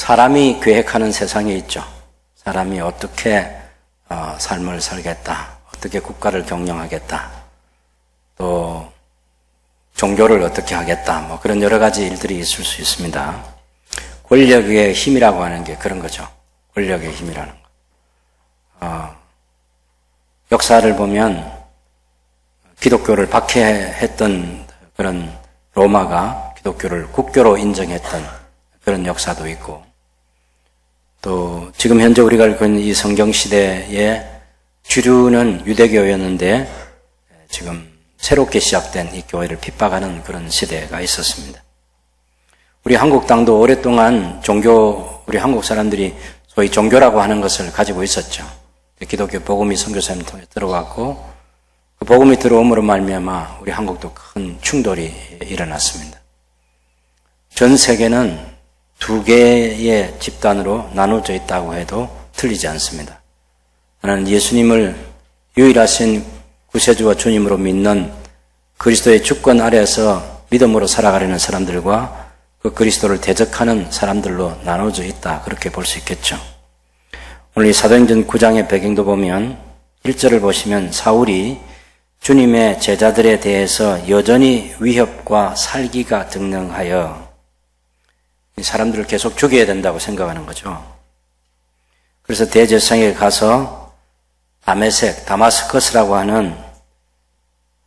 사람이 계획하는 세상에 있죠. 사람이 어떻게 삶을 살겠다, 어떻게 국가를 경영하겠다, 또 종교를 어떻게 하겠다, 뭐 그런 여러 가지 일들이 있을 수 있습니다. 권력의 힘이라고 하는 게 그런 거죠. 권력의 힘이라는 거. 역사를 보면 기독교를 박해했던 그런 로마가 기독교를 국교로 인정했던 그런 역사도 있고, 또 지금 현재 우리가 알고 있는 이 성경시대의 주류는 유대교였는데 지금 새롭게 시작된 이 교회를 핍박하는 그런 시대가 있었습니다. 우리 한국 땅도 오랫동안 우리 한국 사람들이 소위 종교라고 하는 것을 가지고 있었죠. 기독교 복음이 선교사님 통해 들어왔고, 그 복음이 들어옴으로 말미암아 우리 한국도 큰 충돌이 일어났습니다. 전 세계는 두 개의 집단으로 나눠져 있다고 해도 틀리지 않습니다. 하나는 예수님을 유일하신 구세주와 주님으로 믿는 그리스도의 주권 아래에서 믿음으로 살아가려는 사람들과 그 그리스도를 대적하는 사람들로 나눠져 있다, 그렇게 볼 수 있겠죠. 오늘 이 사도행전 9장의 배경도 보면 1절을 보시면 사울이 주님의 제자들에 대해서 여전히 위협과 살기가 등등하여 사람들을 계속 죽여야 된다고 생각하는 거죠. 그래서 대제사장에 가서 다마스커스라고 하는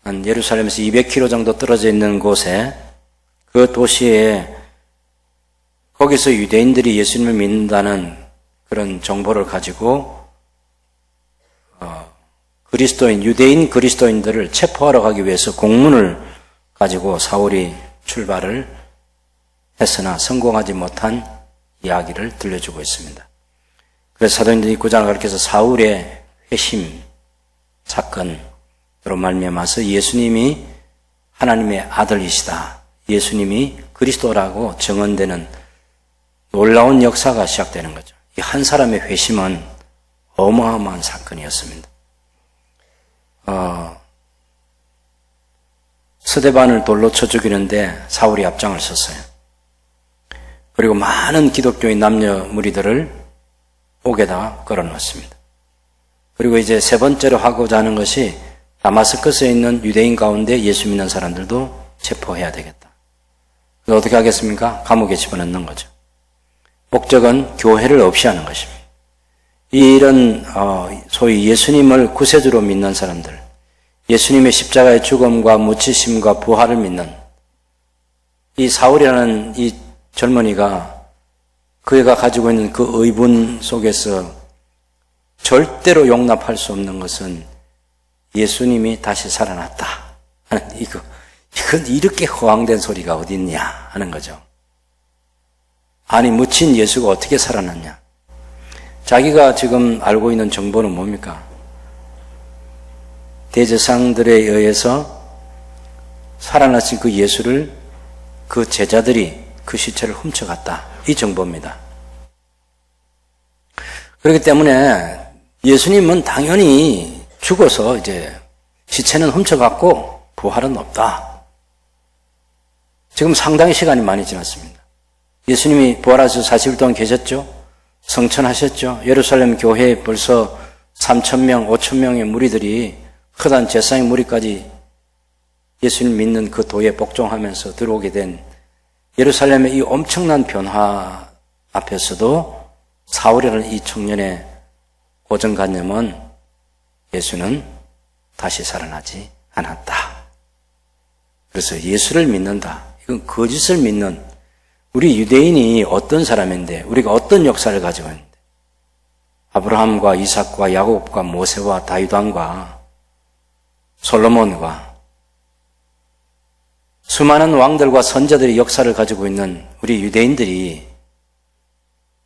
한 예루살렘에서 200km 정도 떨어져 있는 곳에, 그 도시에 거기서 유대인들이 예수님을 믿는다는 그런 정보를 가지고 유대인 그리스도인들을 체포하러 가기 위해서 공문을 가지고 사울이 출발을 했으나 성공하지 못한 이야기를 들려주고 있습니다. 그래서 사도행전 9장을 가리켜서 사울의 회심 사건으로 말미암아서 예수님이 하나님의 아들이시다, 예수님이 그리스도라고 증언되는 놀라운 역사가 시작되는 거죠. 이 한 사람의 회심은 어마어마한 사건이었습니다. 스데반을 돌로 쳐 죽이는데 사울이 앞장을 섰어요. 그리고 많은 기독교인 남녀 무리들을 옥에다가 끌어넣었습니다. 그리고 이제 세 번째로 하고자 하는 것이 다마스커스에 있는 유대인 가운데 예수 믿는 사람들도 체포해야 되겠다. 그래서 어떻게 하겠습니까? 감옥에 집어넣는 거죠. 목적은 교회를 없이 하는 것입니다. 이런 소위 예수님을 구세주로 믿는 사람들, 예수님의 십자가의 죽음과 묻히심과 부활을 믿는 이 사울이라는 이 젊은이가 그가 가지고 있는 그 의분 속에서 절대로 용납할 수 없는 것은 예수님이 다시 살아났다 하는 이건 이렇게 허황된 소리가 어디 있냐 하는 거죠. 아니, 묻힌 예수가 어떻게 살아났냐? 자기가 지금 알고 있는 정보는 뭡니까? 대제사장들에 의해서 살아나신 그 예수를 그 제자들이 그 시체를 훔쳐갔다, 이 정보입니다. 그렇기 때문에 예수님은 당연히 죽어서 이제 시체는 훔쳐갔고 부활은 없다. 지금 상당히 시간이 많이 지났습니다. 예수님이 부활하셔서 40일 동안 계셨죠? 성천하셨죠? 예루살렘 교회에 벌써 3,000명, 5,000명의 무리들이 크단 제사장의 무리까지 예수님 믿는 그 도에 복종하면서 들어오게 된 예루살렘의 이 엄청난 변화 앞에서도 사울이라는 이 청년의 고정관념은 예수는 다시 살아나지 않았다. 그래서 예수를 믿는다, 이건 거짓을 믿는, 우리 유대인이 어떤 사람인데, 우리가 어떤 역사를 가지고 있는데, 아브라함과 이삭과 야곱과 모세와 다윗왕과 솔로몬과 수많은 왕들과 선자들의 역사를 가지고 있는 우리 유대인들이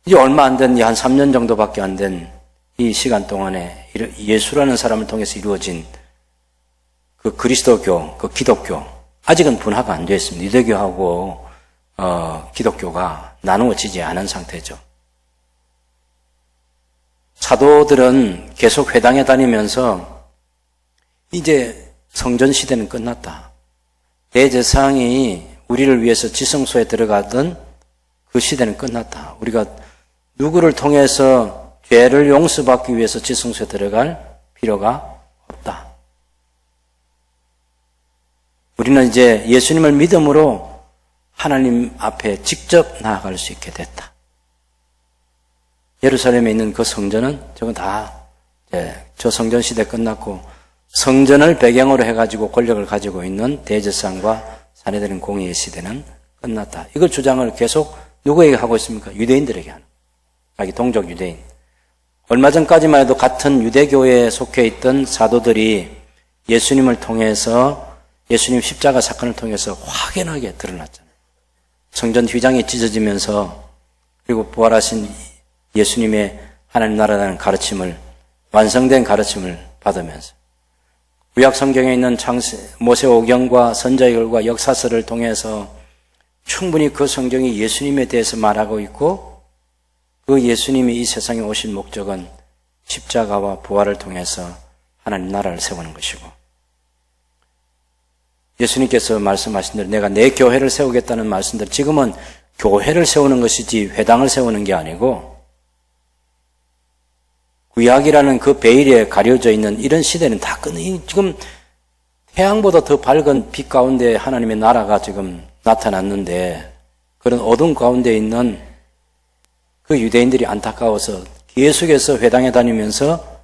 이제 얼마 안 된, 한 3년 정도밖에 안 된 이 시간 동안에 예수라는 사람을 통해서 이루어진 그 그리스도교, 그 기독교, 아직은 분화가 안 되어 있습니다. 유대교하고 기독교가 나누어지지 않은 상태죠. 사도들은 계속 회당에 다니면서 이제 성전 시대는 끝났다, 대제사장이 우리를 위해서 지성소에 들어가던 그 시대는 끝났다, 우리가 누구를 통해서 죄를 용서받기 위해서 지성소에 들어갈 필요가 없다. 우리는 이제 예수님을 믿음으로 하나님 앞에 직접 나아갈 수 있게 됐다. 예루살렘에 있는 그 성전은 저건 다 저 성전 시대 끝났고 성전을 배경으로 해가지고 권력을 가지고 있는 대제사장과 사내들인 공의의 시대는 끝났다. 이걸 주장을 계속 누구에게 하고 있습니까? 유대인들에게 하는. 자기 동족 유대인. 얼마 전까지만 해도 같은 유대교회에 속해 있던 사도들이 예수님을 통해서 예수님 십자가 사건을 통해서 확연하게 드러났잖아요. 성전 휘장이 찢어지면서 그리고 부활하신 예수님의 하나님 나라라는 가르침을 완성된 가르침을 받으면서 구약 성경에 있는 모세오경과 선지자의 글과 역사서를 통해서 충분히 그 성경이 예수님에 대해서 말하고 있고 그 예수님이 이 세상에 오신 목적은 십자가와 부활을 통해서 하나님 나라를 세우는 것이고 예수님께서 말씀하신 대로 내가 내 교회를 세우겠다는 말씀들 지금은 교회를 세우는 것이지 회당을 세우는 게 아니고 구약이라는 그 베일에 가려져 있는 이런 시대는 다 지금 태양보다 더 밝은 빛 가운데 하나님의 나라가 지금 나타났는데 그런 어둠 가운데 있는 그 유대인들이 안타까워서 계속해서 회당에 다니면서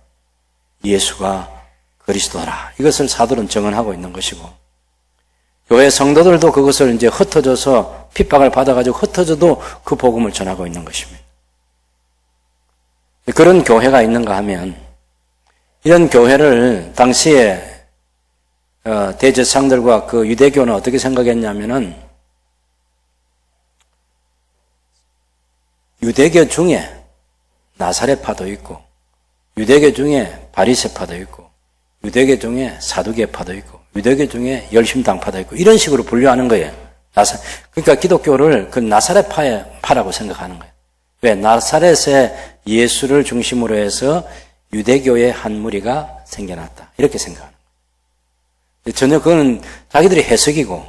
예수가 그리스도라 이것을 사도는 증언하고 있는 것이고 교회 성도들도 그것을 이제 흩어져서 핍박을 받아가지고 흩어져도 그 복음을 전하고 있는 것입니다. 그런 교회가 있는가 하면 이런 교회를 당시에 대제사장들과 그 유대교는 어떻게 생각했냐면은 유대교 중에 나사렛파도 있고 유대교 중에 바리새파도 있고 유대교 중에 사두개파도 있고 유대교 중에 열심당파도 있고 이런 식으로 분류하는 거예요. 그러니까 기독교를 그 나사렛파라고 생각하는 거예요. 왜? 나사렛에 예수를 중심으로 해서 유대교의 한 무리가 생겨났다. 이렇게 생각하는 거예요. 전혀 그건 자기들의 해석이고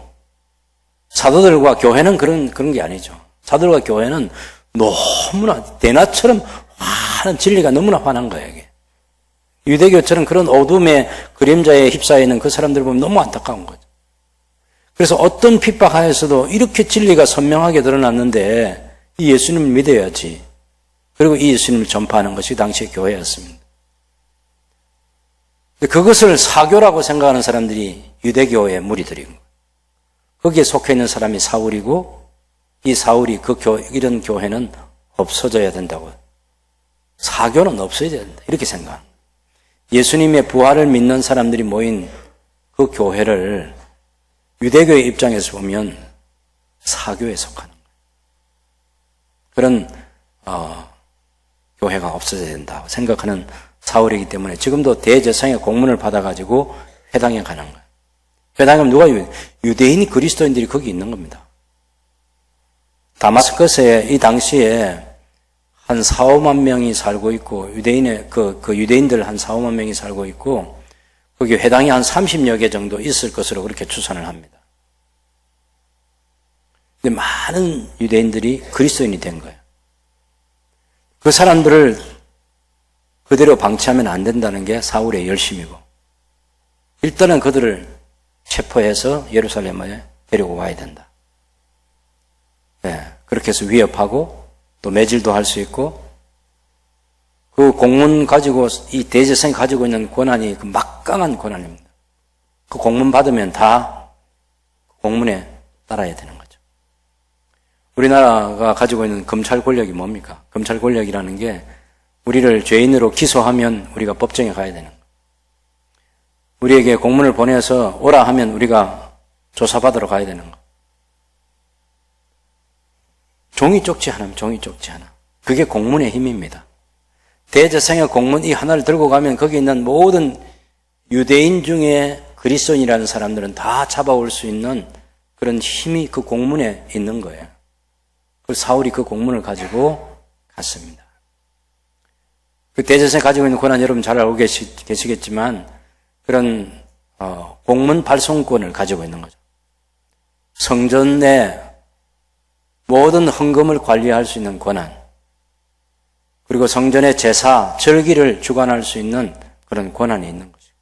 사도들과 교회는 그런 게 아니죠. 사도들과 교회는 너무나 대낮처럼 환한 진리가 너무나 환한 거예요. 이게. 유대교처럼 그런 어둠의 그림자에 휩싸여 있는 그 사람들 보면 너무 안타까운 거죠. 그래서 어떤 핍박하에서도 이렇게 진리가 선명하게 드러났는데 이 예수님을 믿어야지. 그리고 이 예수님을 전파하는 것이 당시의 교회였습니다. 그것을 사교라고 생각하는 사람들이 유대교의 무리들이고 거기에 속해 있는 사람이 사울이고 이 사울이 이런 교회는 없어져야 된다고. 사교는 없어져야 된다. 이렇게 생각합니다. 예수님의 부활을 믿는 사람들이 모인 그 교회를 유대교의 입장에서 보면 사교에 속하는 거예요. 그런 교회가 없어져야 된다고 생각하는 사울이기 때문에 지금도 대제사장의 공문을 받아가지고 회당에 가는 거예요. 회당에 가면 누가 유대인 그리스도인들이 거기 있는 겁니다. 다마스커스에 이 당시에 한 4, 5만 명이 살고 있고 유대인의 그 유대인들 한 4, 5만 명이 살고 있고 거기 회당이 한 30여 개 정도 있을 것으로 그렇게 추산을 합니다. 근데 많은 유대인들이 그리스도인이 된 거예요. 그 사람들을 그대로 방치하면 안 된다는 게 사울의 열심이고 일단은 그들을 체포해서 예루살렘에 데리고 와야 된다. 네, 그렇게 해서 위협하고 또 매질도 할 수 있고 그 공문 가지고 이 대제사장이 가지고 있는 권한이 그 막강한 권한입니다. 그 공문 받으면 다 공문에 따라야 되는 거죠. 우리나라가 가지고 있는 검찰 권력이 뭡니까? 검찰 권력이라는 게 우리를 죄인으로 기소하면 우리가 법정에 가야 되는 거예요. 우리에게 공문을 보내서 오라 하면 우리가 조사받으러 가야 되는 거예요. 종이 쪽지 하나면 종이 쪽지 하나. 그게 공문의 힘입니다. 대제사장의 공문 이 하나를 들고 가면 거기 있는 모든 유대인 중에 그리스도인이라는 사람들은 다 잡아올 수 있는 그런 힘이 그 공문에 있는 거예요. 그 사울이 그 공문을 가지고 갔습니다. 그 대제사장이 가지고 있는 권한 여러분 잘 알고 계시겠지만 그런 공문 발송권을 가지고 있는 거죠. 성전 내 모든 헌금을 관리할 수 있는 권한, 그리고 성전의 제사, 절기를 주관할 수 있는 그런 권한이 있는 것이고,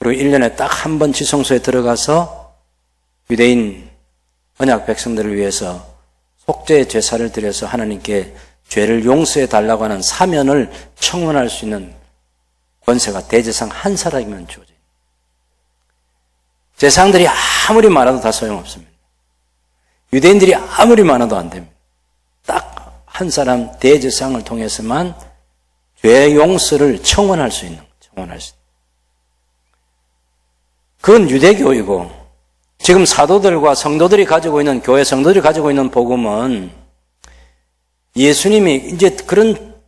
그리고 1년에 딱 한 번 지성소에 들어가서 유대인 언약 백성들을 위해서 속죄의 제사를 드려서 하나님께 죄를 용서해 달라고 하는 사면을 청원할 수 있는 권세가 대제사장 한 사람이면 주어져요. 제사장들이 아무리 많아도 다 소용없습니다. 유대인들이 아무리 많아도 안 됩니다. 딱 한 사람 대제사장을 통해서만 죄 용서를 청원할 수 있는 거예요. 그건 유대교이고, 지금 사도들과 성도들이 가지고 있는, 교회 성도들이 가지고 있는 복음은 예수님이 이제 그런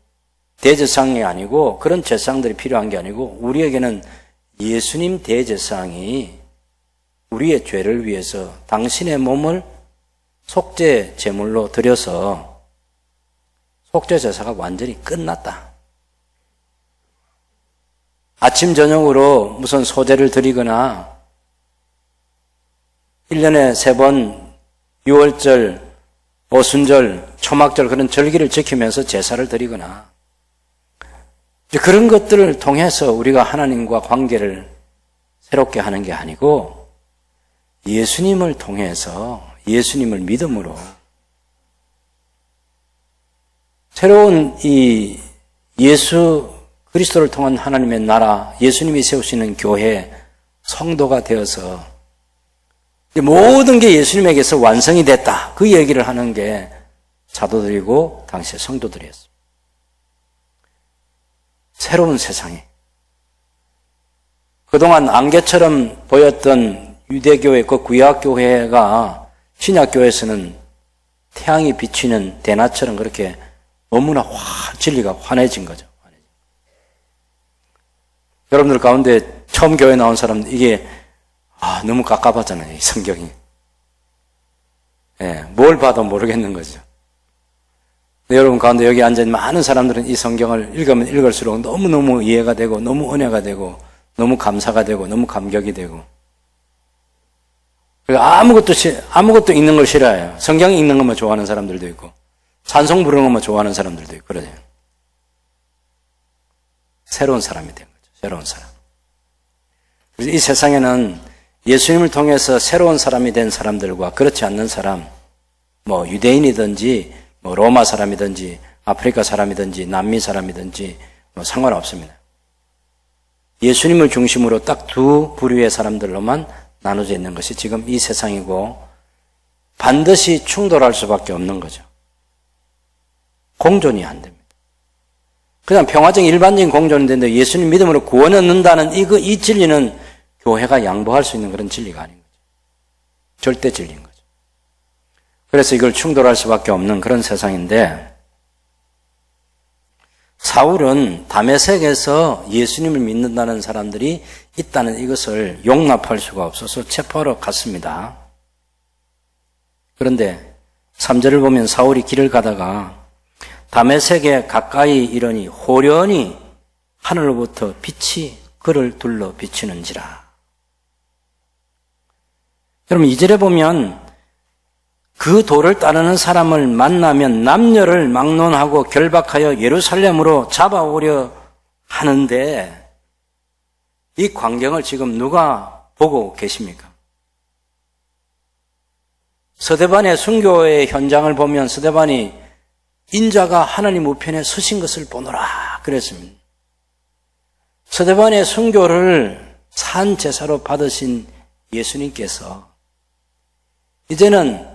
대제사장이 아니고, 그런 제사장들이 필요한 게 아니고, 우리에게는 예수님 대제사장이 우리의 죄를 위해서 당신의 몸을 속죄 제물로 드려서 속죄 제사가 완전히 끝났다. 아침 저녁으로 무슨 소제를 드리거나 1년에 3번 유월절, 오순절, 초막절 그런 절기를 지키면서 제사를 드리거나 그런 것들을 통해서 우리가 하나님과 관계를 새롭게 하는 게 아니고 예수님을 통해서 예수님을 믿음으로 새로운 이 예수 그리스도를 통한 하나님의 나라, 예수님이 세우시는 교회, 성도가 되어서 모든 게 예수님에게서 완성이 됐다. 그 얘기를 하는 게 사도들이고 당시의 성도들이었습니다. 새로운 세상에 그동안 안개처럼 보였던 유대교회 그 구약교회가 신약교회에서는 태양이 비치는 대낮처럼 그렇게 너무나 진리가 환해진 거죠. 여러분들 가운데 처음 교회 나온 사람들 이게 너무 깝깝하잖아요. 이 성경이. 뭘 봐도 모르겠는 거죠. 여러분 가운데 여기 앉아있는 많은 사람들은 이 성경을 읽으면 읽을수록 너무너무 이해가 되고 너무 은혜가 되고 너무 감사가 되고 너무 감격이 되고 그리고 아무것도 읽는 걸 싫어해요. 성경 읽는 것만 좋아하는 사람들도 있고 찬송 부르는 것만 좋아하는 사람들도 있고 그러죠. 새로운 사람이 된 거죠. 새로운 사람. 그래서 이 세상에는 예수님을 통해서 새로운 사람이 된 사람들과 그렇지 않는 사람, 유대인이든지 로마 사람이든지 아프리카 사람이든지 남미 사람이든지 상관없습니다. 예수님을 중심으로 딱 두 부류의 사람들로만 나눠져 있는 것이 지금 이 세상이고 반드시 충돌할 수밖에 없는 거죠. 공존이 안 됩니다. 그냥 평화적인 일반적인 공존이 되는데 예수님 믿음으로 구원 얻는다는 이 진리는 교회가 양보할 수 있는 그런 진리가 아닌 거죠. 절대 진리인 거죠. 그래서 이걸 충돌할 수밖에 없는 그런 세상인데 사울은 다메섹에서 예수님을 믿는다는 사람들이 있다는 이것을 용납할 수가 없어서 체포하러 갔습니다. 그런데 3절을 보면 사울이 길을 가다가 다메섹에 가까이 이르니 호련히 하늘로부터 빛이 그를 둘러 비치는지라. 여러분 2절에 보면 그 도를 따르는 사람을 만나면 남녀를 막론하고 결박하여 예루살렘으로 잡아오려 하는데 이 광경을 지금 누가 보고 계십니까? 스데반의 순교의 현장을 보면 스데반이 인자가 하나님 우편에 서신 것을 보노라 그랬습니다. 스데반의 순교를 산 제사로 받으신 예수님께서 이제는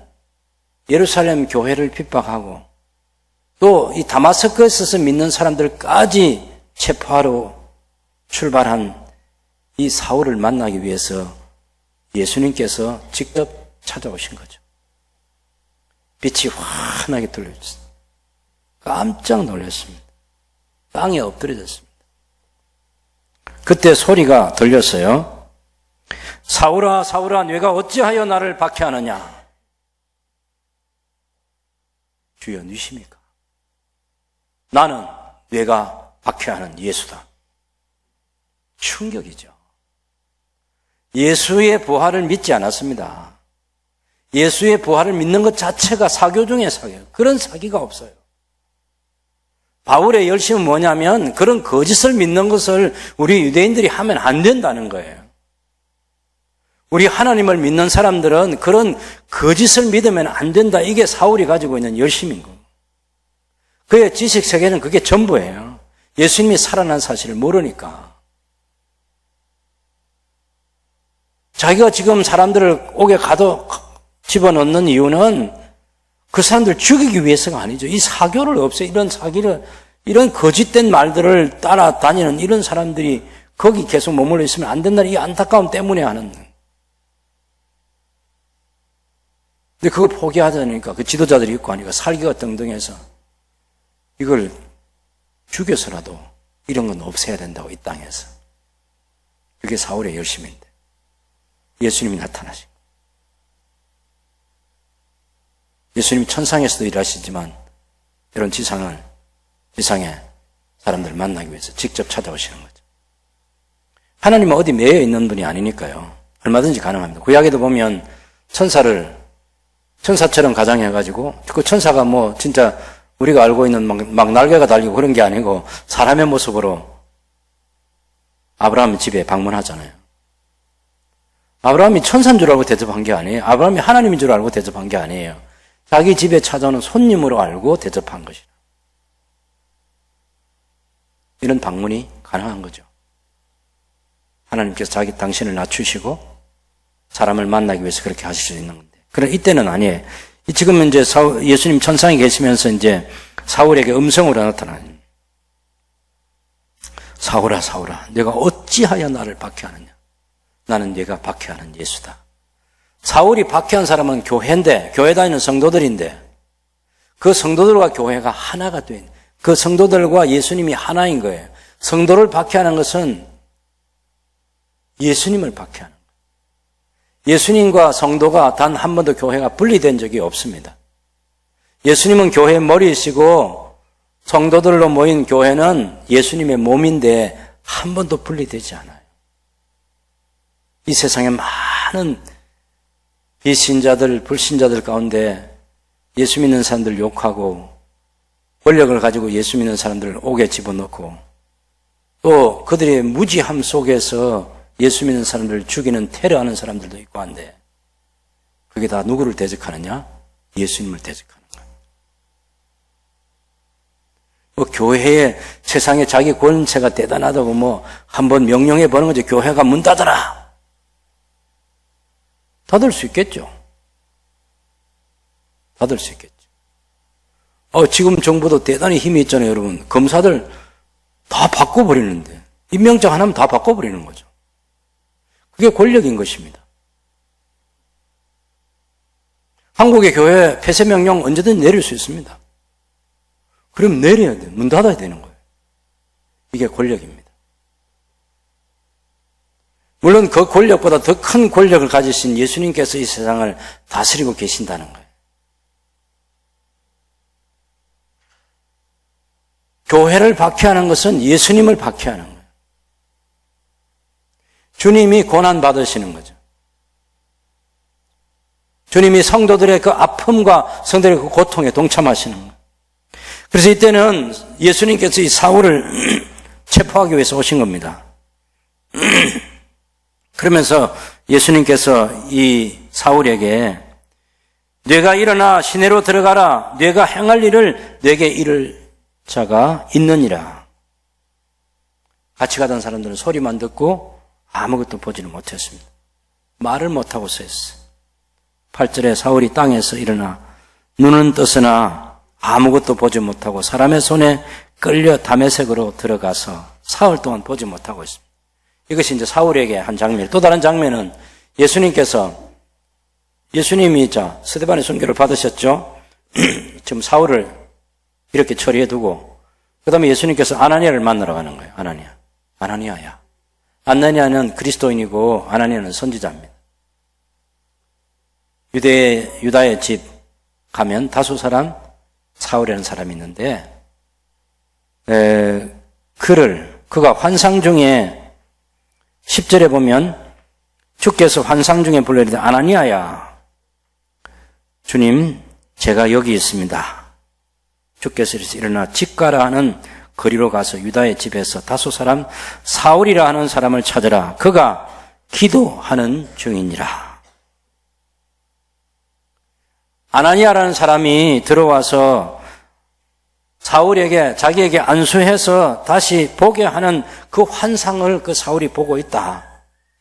예루살렘 교회를 핍박하고 또 이 다마스커스에서 믿는 사람들까지 체포하러 출발한 이 사울을 만나기 위해서 예수님께서 직접 찾아오신 거죠. 빛이 환하게 들려졌습니다. 깜짝 놀랐습니다. 땅에 엎드려졌습니다. 그때 소리가 들렸어요. 사울아 사울아 네가 어찌하여 나를 박해하느냐. 주여 누구십니까? 나는 네가 박해하는 예수다. 충격이죠. 예수의 부활을 믿지 않았습니다. 예수의 부활을 믿는 것 자체가 사교 중에 사교예요. 그런 사기가 없어요. 바울의 열심은 뭐냐면 그런 거짓을 믿는 것을 우리 유대인들이 하면 안 된다는 거예요. 우리 하나님을 믿는 사람들은 그런 거짓을 믿으면 안 된다. 이게 사울이 가지고 있는 열심인 거예요. 그의 지식 세계는 그게 전부예요. 예수님이 살아난 사실을 모르니까. 자기가 지금 사람들을 옥에 집어넣는 이유는 그 사람들 죽이기 위해서가 아니죠. 이 사교를 없애요. 이런 사기를, 이런 거짓된 말들을 따라다니는 이런 사람들이 거기 계속 머물러 있으면 안 된다는 이 안타까움 때문에 하는. 근데 그걸 포기하자니까 그 지도자들이 있고 하니까 살기가 등등해서 이걸 죽여서라도 이런 건 없애야 된다고 이 땅에서. 그게 사울의 열심인데 예수님이 나타나시고 예수님이 천상에서도 일하시지만 이런 지상에 사람들을 만나기 위해서 직접 찾아오시는 거죠. 하나님은 어디 매여 있는 분이 아니니까요. 얼마든지 가능합니다. 구약에도 보면 천사처럼 가장해가지고 그 천사가 뭐 진짜 우리가 알고 있는 막 날개가 달리고 그런 게 아니고 사람의 모습으로 아브라함 집에 방문하잖아요. 아브라함이 천사인 줄 알고 대접한 게 아니에요. 아브라함이 하나님인 줄 알고 대접한 게 아니에요. 자기 집에 찾아오는 손님으로 알고 대접한 것이라. 이런 방문이 가능한 거죠. 하나님께서 당신을 낮추시고 사람을 만나기 위해서 그렇게 하실 수 있는 건데. 그럼 이때는 아니에요. 지금 이제 예수님 천상에 계시면서 이제 사울에게 음성으로 나타나요. 사울아, 사울아, 내가 어찌하여 나를 박해하느냐? 나는 네가 박해하는 예수다. 사울이 박해한 사람은 교회인데, 교회 다니는 성도들인데, 그 성도들과 교회가 하나가 된, 그 성도들과 예수님이 하나인 거예요. 성도를 박해하는 것은 예수님을 박해하는 거예요. 예수님과 성도가 단 한 번도 교회가 분리된 적이 없습니다. 예수님은 교회의 머리이시고 성도들로 모인 교회는 예수님의 몸인데 한 번도 분리되지 않아요. 이 세상에 많은 비신자들, 불신자들 가운데 예수 믿는 사람들 욕하고 권력을 가지고 예수 믿는 사람들을 옥에 집어넣고 또 그들의 무지함 속에서 예수 믿는 사람들을 죽이는 테러하는 사람들도 있고 한데 그게 다 누구를 대적하느냐? 예수님을 대적하는 거예요. 뭐 교회에 세상에 자기 권세가 대단하다고 뭐 한번 명령해 보는 거죠. 교회가 문 닫아라. 닫을 수 있겠죠. 닫을 수 있겠죠. 지금 정부도 대단히 힘이 있잖아요, 여러분. 검사들 다 바꿔버리는데 임명장 하나면 다 바꿔버리는 거죠. 그게 권력인 것입니다. 한국의 교회 폐쇄명령 언제든 내릴 수 있습니다. 그럼 내려야 돼요. 문 닫아야 되는 거예요. 이게 권력입니다. 물론 그 권력보다 더 큰 권력을 가지신 예수님께서 이 세상을 다스리고 계신다는 거예요. 교회를 박해하는 것은 예수님을 박해하는 거예요. 주님이 고난받으시는 거죠. 주님이 성도들의 그 아픔과 성도들의 그 고통에 동참하시는 거예요. 그래서 이때는 예수님께서 이 사울을 체포하기 위해서 오신 겁니다. 그러면서 예수님께서 이 사울에게 네가 일어나 시내로 들어가라. 네가 행할 일을 네게 이를 자가 있느니라. 같이 가던 사람들은 소리만 듣고 아무것도 보지는 못했습니다. 말을 못하고 서 있어요. 8절에 사울이 땅에서 일어나 눈은 떴으나 아무것도 보지 못하고 사람의 손에 끌려 다메섹으로 들어가서 사흘 동안 보지 못하고 있습니다. 이것이 이제 사울에게 한 장면. 또 다른 장면은 예수님이 스데반의 순교를 받으셨죠. 지금 사울을 이렇게 처리해두고 그 다음에 예수님께서 아나니아를 만나러 가는 거예요. 아나니아야. 아나니아는 그리스도인이고 아나니아는 선지자입니다. 유다의 집 가면 다수 사람, 사울이라는 사람이 있는데 그가 환상 중에 10절에 보면 주께서 환상 중에 불러이르되 아나니아야. 주님, 제가 여기 있습니다. 주께서 일어나 집가라 하는 거리로 가서 유다의 집에서 다소 사람 사울이라 하는 사람을 찾으라. 그가 기도하는 중이니라. 아나니아라는 사람이 들어와서 사울에게 자기에게 안수해서 다시 보게 하는 그 환상을 그 사울이 보고 있다.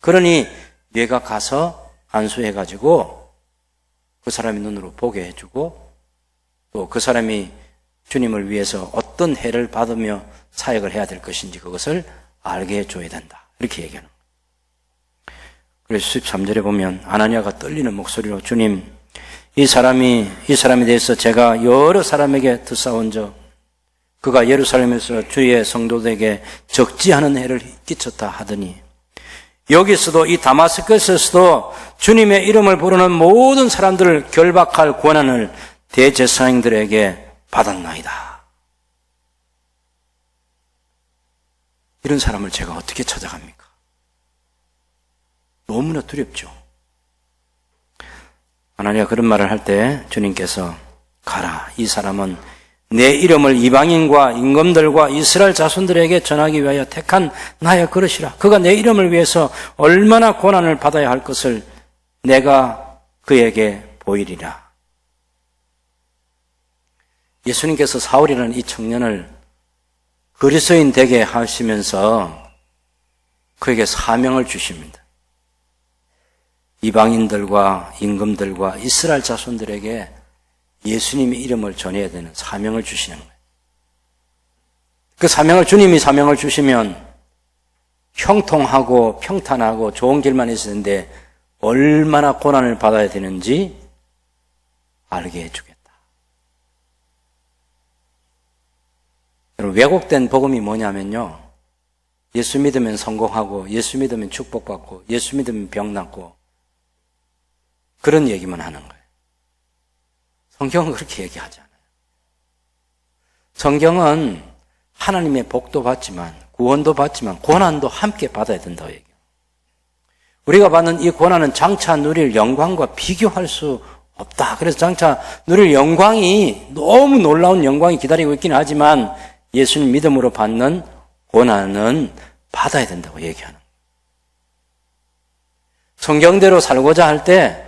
그러니 내가 가서 안수해가지고 그 사람의 눈으로 보게 해주고 또 그 사람이 주님을 위해서 어떤 해를 받으며 사역을 해야 될 것인지 그것을 알게 해줘야 된다. 이렇게 얘기하는 거예요. 그래서 13절에 보면 아나니아가 떨리는 목소리로 주님, 이 사람에 대해서 제가 여러 사람에게 듣사온 적 그가 예루살렘에서 주의 성도들에게 적지 않은 해를 끼쳤다 하더니 여기서도 이 다마스커스에서도 주님의 이름을 부르는 모든 사람들을 결박할 권한을 대제사장들에게 받았나이다. 이런 사람을 제가 어떻게 찾아갑니까? 너무나 두렵죠. 아나니아가 그런 말을 할 때 주님께서 가라. 이 사람은 내 이름을 이방인과 임금들과 이스라엘 자손들에게 전하기 위하여 택한 나의 그릇이라. 그가 내 이름을 위해서 얼마나 고난을 받아야 할 것을 내가 그에게 보이리라. 예수님께서 사울이라는 이 청년을 그리스도인 되게 하시면서 그에게 사명을 주십니다. 이방인들과 임금들과 이스라엘 자손들에게 예수님의 이름을 전해야 되는 사명을 주시는 거예요. 그 사명을 주님이 사명을 주시면 형통하고 평탄하고 좋은 길만 있었는데 얼마나 고난을 받아야 되는지 알게 해주겠다. 여러분, 왜곡된 복음이 뭐냐면요, 예수 믿으면 성공하고 예수 믿으면 축복받고 예수 믿으면 병 낫고 그런 얘기만 하는 거예요. 성경은 그렇게 얘기하지 않아요. 성경은 하나님의 복도 받지만 구원도 받지만 고난도 함께 받아야 된다고 얘기해요. 우리가 받는 이 고난은 장차 누릴 영광과 비교할 수 없다. 그래서 장차 누릴 영광이 너무 놀라운 영광이 기다리고 있긴 하지만 예수님 믿음으로 받는 고난은 받아야 된다고 얘기하는 거예요. 성경대로 살고자 할 때,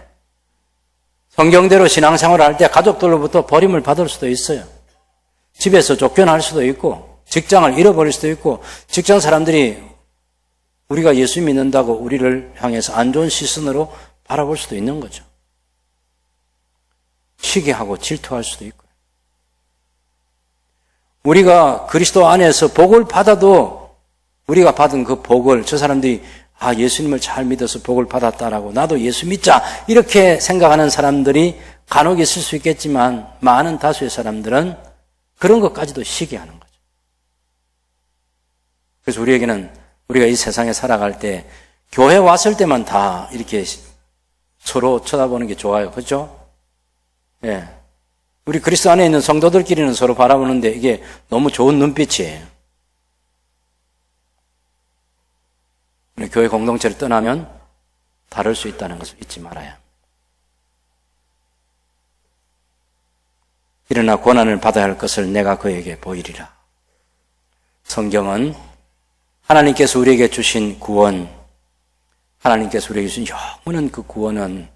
성경대로 신앙생활을 할 때 가족들로부터 버림을 받을 수도 있어요. 집에서 쫓겨날 수도 있고 직장을 잃어버릴 수도 있고 직장 사람들이 우리가 예수 믿는다고 우리를 향해서 안 좋은 시선으로 바라볼 수도 있는 거죠. 시기하고 질투할 수도 있고요. 우리가 그리스도 안에서 복을 받아도 우리가 받은 그 복을 저 사람들이 예수님을 잘 믿어서 복을 받았다라고 나도 예수 믿자 이렇게 생각하는 사람들이 간혹 있을 수 있겠지만 많은 다수의 사람들은 그런 것까지도 시기하는 거죠. 그래서 우리에게는 우리가 이 세상에 살아갈 때 교회 왔을 때만 다 이렇게 서로 쳐다보는 게 좋아요. 그렇죠? 예. 우리 그리스도 안에 있는 성도들끼리는 서로 바라보는데 이게 너무 좋은 눈빛이에요. 우리 교회 공동체를 떠나면 다를 수 있다는 것을 잊지 말아야 합니다. 일어나 고난을 받아야 할 것을 내가 그에게 보이리라. 성경은 하나님께서 우리에게 주신 구원, 하나님께서 우리에게 주신 영원한 그 구원은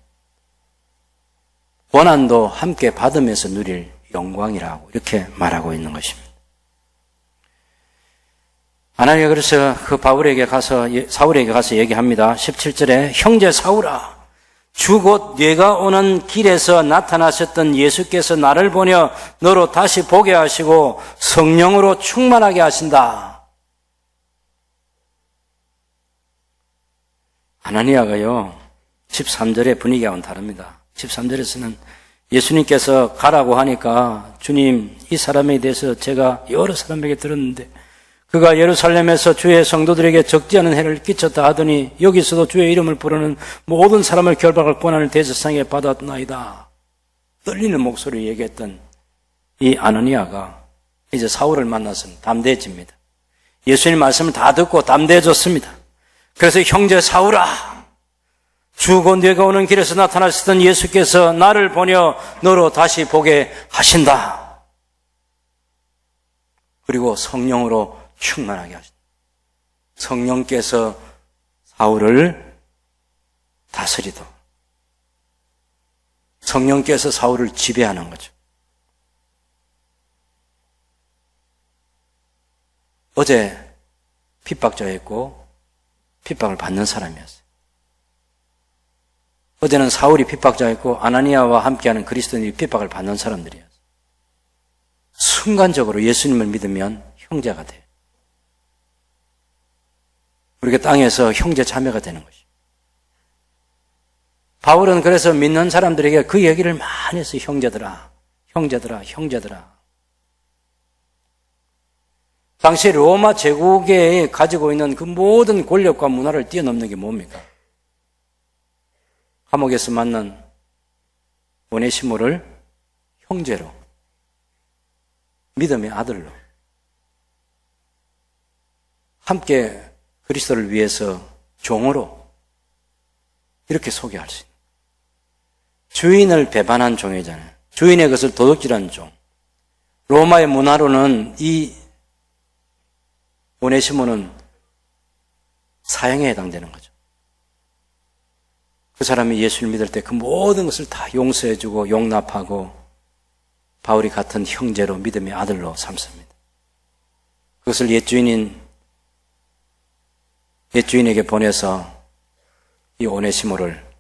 고난도 함께 받으면서 누릴 영광이라고 이렇게 말하고 있는 것입니다. 하나님이 그래서 그 사울에게 가서 얘기합니다. 17절에 형제 사울아, 주 곧 네가 오는 길에서 나타나셨던 예수께서 나를 보며 너로 다시 보게 하시고 성령으로 충만하게 하신다. 아나니아가요, 13절의 분위기와는 다릅니다. 13절에서는 예수님께서 가라고 하니까 주님, 이 사람에 대해서 제가 여러 사람에게 들었는데 그가 예루살렘에서 주의 성도들에게 적지 않은 해를 끼쳤다 하더니 여기서도 주의 이름을 부르는 모든 사람을 결박할 권한을 대제사장에게 받았나이다. 떨리는 목소리로 얘기했던 이 아나니아가 이제 사울을 만나서는 담대해집니다. 예수님 말씀을 다 듣고 담대해졌습니다. 그래서 형제 사울아, 주 곧 네가 오는 길에서 나타나셨던 예수께서 나를 보며 너로 다시 보게 하신다. 그리고 성령으로 충만하게 하신다. 성령께서 사울을 다스리도록, 성령께서 사울을 지배하는 거죠. 어제 핍박자였고 핍박을 받는 사람이었어요. 어제는 사울이 핍박자였고 아나니아와 함께하는 그리스도인이 핍박을 받는 사람들이었어요. 순간적으로 예수님을 믿으면 형제가 돼요. 우리가 땅에서 형제 자매가 되는 것이죠. 바울은 그래서 믿는 사람들에게 그 얘기를 많이 했어요. 형제들아, 형제들아, 형제들아. 당시 로마 제국에 가지고 있는 그 모든 권력과 문화를 뛰어넘는 게 뭡니까? 감옥에서 만난 오네시모를 형제로, 믿음의 아들로 함께 그리스도를 위해서 종으로 이렇게 소개할 수 있는, 주인을 배반한 종이잖아요. 주인의 것을 도둑질한 종. 로마의 문화로는 이 오네시모는 사형에 해당되는 거죠. 그 사람이 예수를 믿을 때 그 모든 것을 다 용서해주고 용납하고 바울이 같은 형제로 믿음의 아들로 삼습니다. 그것을 옛주인에게 보내서 이 오네시모를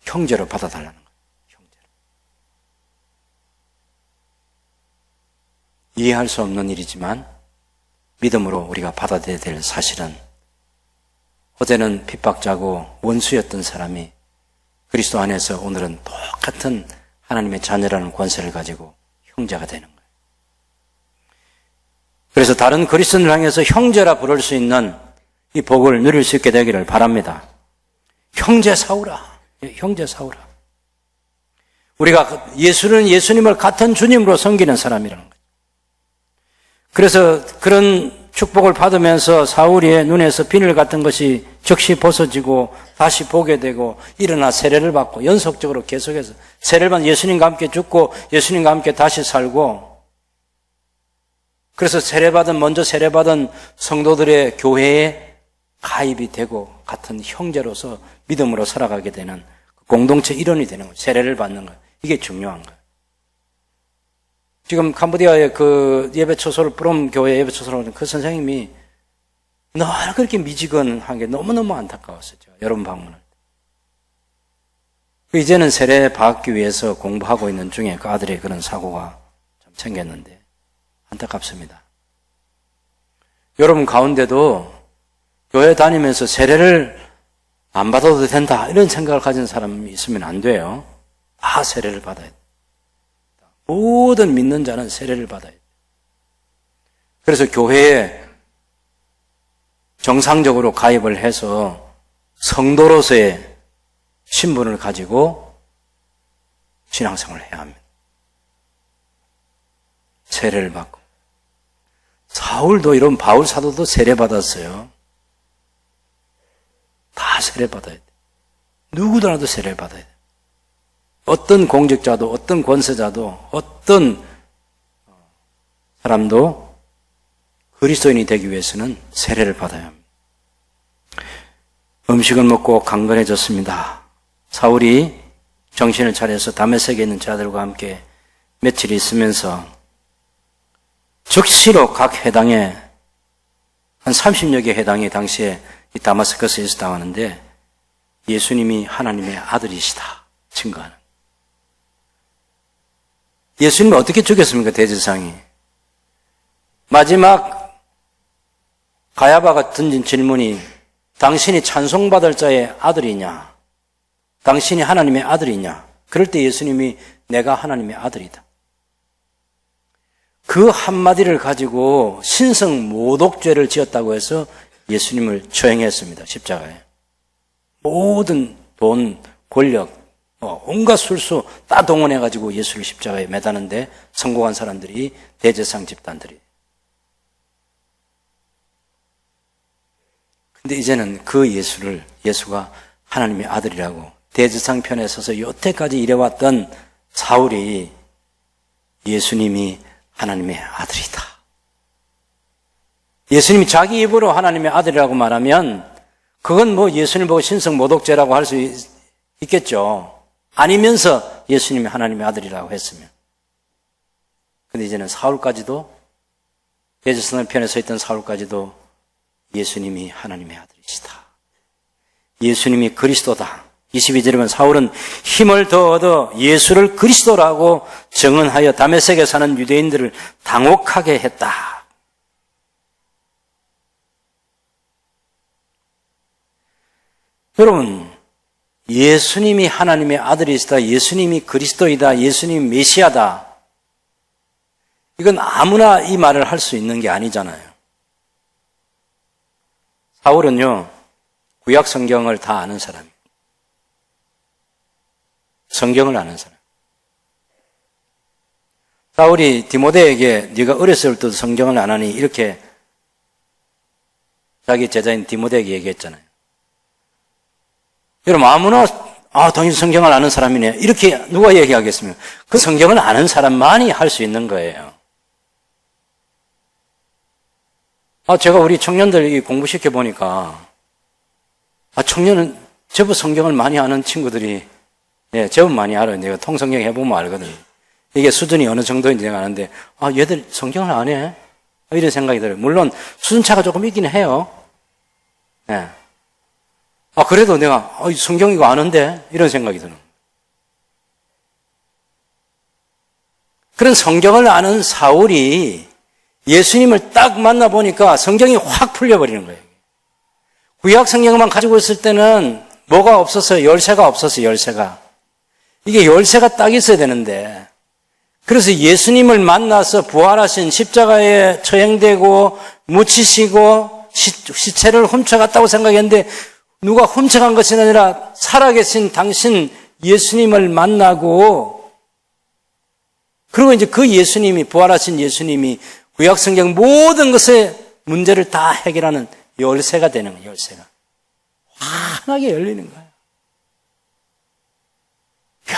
형제로 받아달라는 거예요. 형제로. 이해할 수 없는 일이지만 믿음으로 우리가 받아들여야 될 사실은, 어제는 핍박자고 원수였던 사람이 그리스도 안에서 오늘은 똑같은 하나님의 자녀라는 권세를 가지고 형제가 되는 거예요. 그래서 다른 그리스도인을 향해서 형제라 부를 수 있는 이 복을 누릴 수 있게 되기를 바랍니다. 형제 사우라, 형제 사우라. 우리가 예수님을 같은 주님으로 섬기는 사람이라는 거예요. 그래서 그런 축복을 받으면서 사울의 눈에서 비늘 같은 것이 즉시 벗어지고 다시 보게 되고 일어나 세례를 받고 연속적으로 계속해서 세례를 받은, 예수님과 함께 죽고 예수님과 함께 다시 살고, 그래서 먼저 세례받은 성도들의 교회에 가입이 되고 같은 형제로서 믿음으로 살아가게 되는 공동체 일원이 되는 거예요. 세례를 받는 거예요. 이게 중요한 거예요. 지금 캄보디아의 그 예배초소를, 뿌롬 교회 예배초소를 하는 그 선생님이 늘 그렇게 미지근한 게 너무너무 안타까웠어요. 여러분 방문할 때. 이제는 세례 받기 위해서 공부하고 있는 중에 그 아들의 그런 사고가 좀 생겼는데 안타깝습니다. 여러분 가운데도 교회 다니면서 세례를 안 받아도 된다 이런 생각을 가진 사람이 있으면 안 돼요. 다 세례를 받아야 돼. 모든 믿는 자는 세례를 받아야 돼. 그래서 교회에 정상적으로 가입을 해서 성도로서의 신분을 가지고 신앙생활을 해야 합니다. 세례를 받고. 사울도 이런 바울 사도도 세례 받았어요. 다 세례 받아야 돼. 누구더라도 세례를 받아야 돼. 어떤 공직자도, 어떤 권세자도, 어떤 사람도 그리스도인이 되기 위해서는 세례를 받아야 합니다. 음식을 먹고 강건해졌습니다. 사울이 정신을 차려서 다메섹에 있는 자들과 함께 며칠 있으면서 즉시로 각 해당에 한 30여 개 해당이 당시에 이 다마스커스에 있었다고 하는데 예수님이 하나님의 아들이시다 증거하는. 예수님을 어떻게 죽였습니까? 대제사장이. 마지막 가야바가 던진 질문이 당신이 찬송받을 자의 아들이냐? 당신이 하나님의 아들이냐? 그럴 때 예수님이 내가 하나님의 아들이다. 그 한마디를 가지고 신성 모독죄를 지었다고 해서 예수님을 처형했습니다. 십자가에. 모든 돈, 권력, 온갖 술수 다 동원해가지고 예수를 십자가에 매다는데 성공한 사람들이 대제사장 집단들이. 근데 이제는 그 예수가 하나님의 아들이라고 대제사장 편에 서서 여태까지 일해왔던 사울이 예수님이 하나님의 아들이다. 예수님이 자기 입으로 하나님의 아들이라고 말하면 그건 뭐 예수님 보고 신성모독죄라고 할 수 있겠죠. 아니면서 예수님이 하나님의 아들이라고 했으면. 근데 이제는 사울까지도, 대제사장 편에 서 있던 사울까지도 예수님이 하나님의 아들이시다. 예수님이 그리스도다. 22절에 보면 사울은 힘을 더 얻어 예수를 그리스도라고 증언하여 다메섹에 사는 유대인들을 당혹하게 했다. 여러분, 예수님이 하나님의 아들이시다, 예수님이 그리스도이다, 예수님이 메시아다, 이건 아무나 이 말을 할 수 있는 게 아니잖아요. 사울은요, 구약 성경을 다 아는 사람이에요. 성경을 아는 사람. 사울이 디모데에게 네가 어렸을 때도 성경을 안 하니 이렇게 자기 제자인 디모데에게 얘기했잖아요. 여러분, 아무나 당연히 성경을 아는 사람이네, 이렇게 누가 얘기하겠습니까? 그 성경을 아는 사람만이 할 수 있는 거예요. 제가 우리 청년들 공부시켜 보니까 청년은 제법 성경을 많이 아는 친구들이 제법 많이 알아요. 내가 통성경 해보면 알거든요. 이게 수준이 어느 정도인지 내가 아는데 얘들 성경을 안 해? 이런 생각이 들어요. 물론 수준차가 조금 있긴 해요. 네. 그래도 내가 성경 이거 아는데? 이런 생각이 드는. 그런 성경을 아는 사울이 예수님을 딱 만나보니까 성경이 확 풀려버리는 거예요. 구약 성경만 가지고 있을 때는 뭐가 없어서 열쇠가 없어서 열쇠가. 이게 열쇠가 딱 있어야 되는데, 그래서 예수님을 만나서 부활하신 십자가에 처형되고 묻히시고 시체를 훔쳐갔다고 생각했는데 누가 훔쳐간 것이 아니라 살아계신 당신 예수님을 만나고, 그리고 이제 그 예수님이, 부활하신 예수님이 구약 성경 모든 것의 문제를 다 해결하는 열쇠가 되는 거예요. 열쇠가 환하게 열리는 거예요. 이야,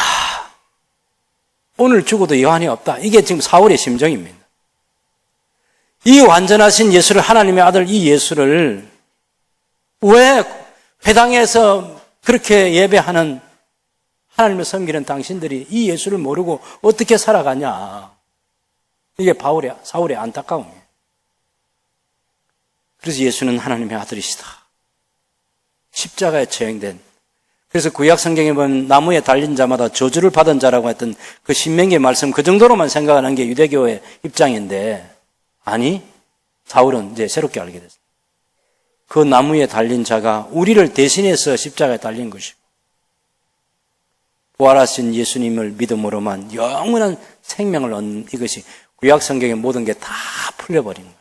오늘 죽어도 여한이 없다. 이게 지금 사울의 심정입니다. 이 완전하신 예수를, 하나님의 아들 이 예수를 왜 회당에서 그렇게 예배하는, 하나님을 섬기는 당신들이 이 예수를 모르고 어떻게 살아가냐. 이게 사울의 안타까움이에요. 그래서 예수는 하나님의 아들이시다. 십자가에 처형된. 그래서 구약 성경에 보면 나무에 달린 자마다 저주를 받은 자라고 했던 그 신명기의 말씀, 그 정도로만 생각하는 게 유대교의 입장인데, 아니, 사울은 이제 새롭게 알게 됐어요. 그 나무에 달린 자가 우리를 대신해서 십자가에 달린 것이고, 부활하신 예수님을 믿음으로만 영원한 생명을 얻는 이것이 구약 성경의 모든 게 다 풀려버린 거예요.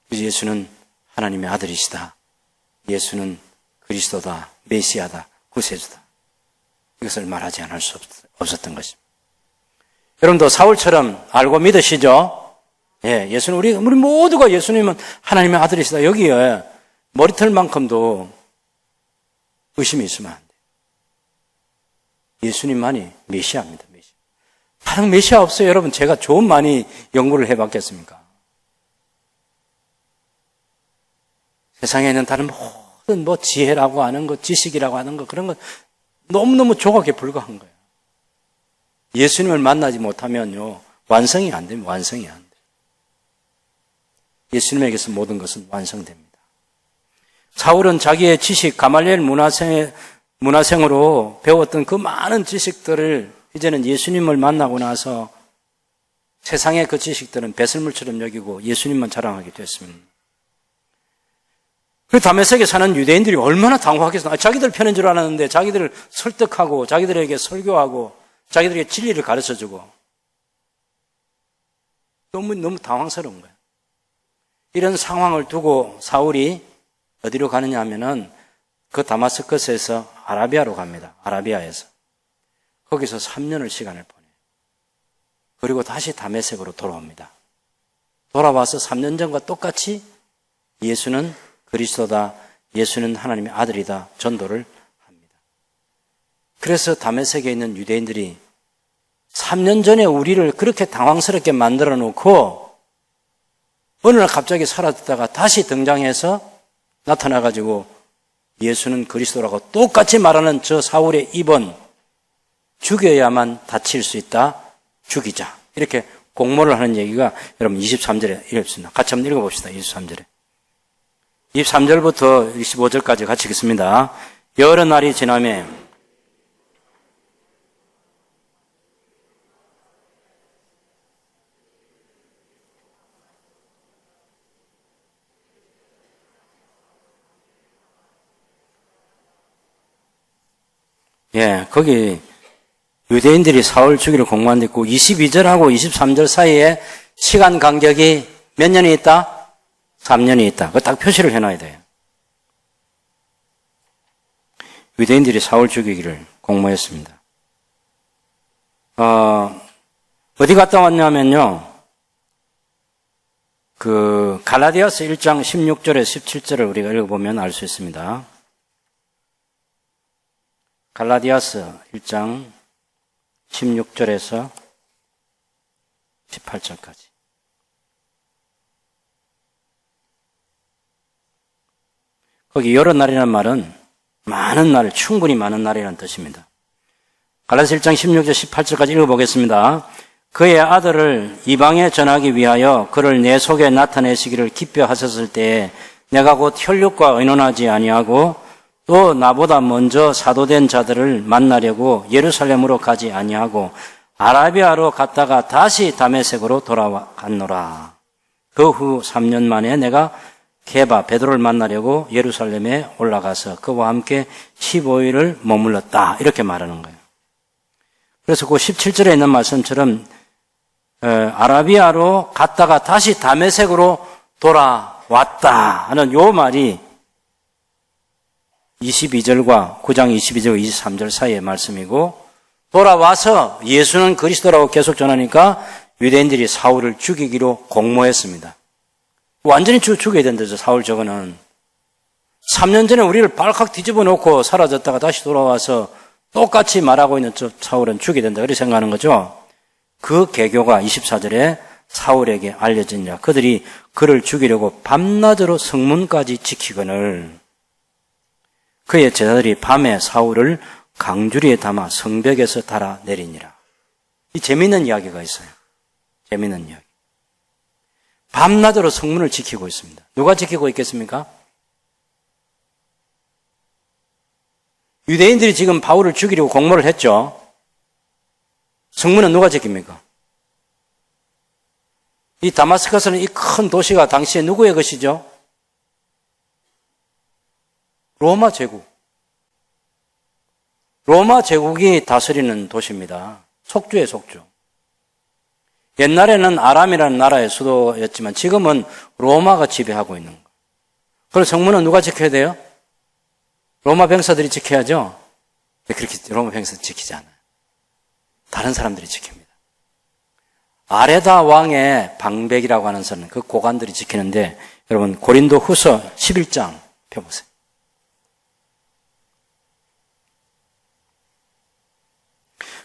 그래서 예수는 하나님의 아들이시다. 예수는 그리스도다, 메시아다, 구세주다. 이것을 말하지 않을 수 없었던 것입니다. 여러분도 사울처럼 알고 믿으시죠? 예수는 우리 모두가 예수님은 하나님의 아들이시다. 여기에 머리털만큼도 의심이 있으면 안 돼요. 예수님만이 메시아입니다. 메시아. 다른 메시아 없어요. 여러분, 제가 좀 많이 연구를 해봤겠습니까? 세상에 있는 다른 모든 지혜라고 하는 것, 지식이라고 하는 것, 그런 것 너무너무 조각에 불과한 거예요. 예수님을 만나지 못하면요, 완성이 안 됩니다. 완성이 안 돼요. 예수님에게서 모든 것은 완성됩니다. 사울은 자기의 지식, 가말리엘 문화생으로 배웠던 그 많은 지식들을 이제는 예수님을 만나고 나서 세상의 그 지식들은 배설물처럼 여기고 예수님만 자랑하게 됐습니다. 그 다메섹에 사는 유대인들이 얼마나 당황하겠어요. 자기들 편인 줄 알았는데 자기들을 설득하고 자기들에게 설교하고 자기들에게 진리를 가르쳐주고 너무 당황스러운 거예요. 이런 상황을 두고 사울이 어디로 가느냐 하면은 그 다마스커스에서 아라비아로 갑니다. 아라비아에서. 거기서 3년을 시간을 보내요. 그리고 다시 다메섹으로 돌아옵니다. 돌아와서 3년 전과 똑같이 예수는 그리스도다, 예수는 하나님의 아들이다 전도를 합니다. 그래서 다메섹에 있는 유대인들이 3년 전에 우리를 그렇게 당황스럽게 만들어 놓고 어느 날 갑자기 사라졌다가 다시 등장해서 나타나가지고 예수는 그리스도라고 똑같이 말하는 저 사울의 입은 죽여야만 다칠 수 있다. 죽이자. 이렇게 공모를 하는 얘기가 여러분 23절에 이렇습니다. 같이 한번 읽어봅시다. 23절에. 23절부터 25절까지 같이 읽겠습니다. 여러 날이 지나매 거기 유대인들이 사울 죽이를 공모한 데 있고 22절하고 23절 사이에 시간 간격이 몇 년이 있다? 3년이 있다. 그거 딱 표시를 해놔야 돼요. 유대인들이 사울 죽이기를 공모했습니다. 어디 갔다 왔냐면요. 갈라디아서 1장 16절에 17절을 우리가 읽어보면 알 수 있습니다. 갈라디아서 1장 16절에서 18절까지. 거기 여러 날이라는 말은 많은 날, 충분히 많은 날이라는 뜻입니다. 갈라디아서 1장 16절 18절까지 읽어보겠습니다. 그의 아들을 이방에 전하기 위하여 그를 내 속에 나타내시기를 기뻐하셨을 때에 내가 곧 혈육과 의논하지 아니하고 또 나보다 먼저 사도된 자들을 만나려고 예루살렘으로 가지 아니하고 아라비아로 갔다가 다시 다메섹으로 돌아갔노라. 그 후 3년 만에 내가 게바 베드로를 만나려고 예루살렘에 올라가서 그와 함께 15일을 머물렀다. 이렇게 말하는 거예요. 그래서 그 17절에 있는 말씀처럼 아라비아로 갔다가 다시 다메섹으로 돌아왔다 하는 요 말이 22절과 9장 22절과 23절 사이의 말씀이고 돌아와서 예수는 그리스도라고 계속 전하니까 유대인들이 사울을 죽이기로 공모했습니다. 완전히 죽여야 된다죠. 사울 저거는. 3년 전에 우리를 발칵 뒤집어 놓고 사라졌다가 다시 돌아와서 똑같이 말하고 있는 저 사울은 죽여야 된다. 그렇게 생각하는 거죠. 그 계교가 24절에 사울에게 알려지니라. 그들이 그를 죽이려고 밤낮으로 성문까지 지키거늘 그의 제자들이 밤에 사울을 강주리에 담아 성벽에서 달아내리니라. 이 재미있는 이야기가 있어요. 재미있는 이야기. 밤낮으로 성문을 지키고 있습니다. 누가 지키고 있겠습니까? 유대인들이 지금 바울을 죽이려고 공모를 했죠. 성문은 누가 지킵니까? 이 다마스커스는 이 큰 도시가 당시에 누구의 것이죠? 로마 제국. 로마 제국이 다스리는 도시입니다. 속주의 속주. 옛날에는 아람이라는 나라의 수도였지만 지금은 로마가 지배하고 있는 거예요. 그래서 성문은 누가 지켜야 돼요? 로마 병사들이 지켜야죠. 그렇게 로마 병사들이 지키지 않아요. 다른 사람들이 지킵니다. 아레다 왕의 방백이라고 하는 사람, 그 고관들이 지키는데 여러분 고린도 후서 11장 펴보세요.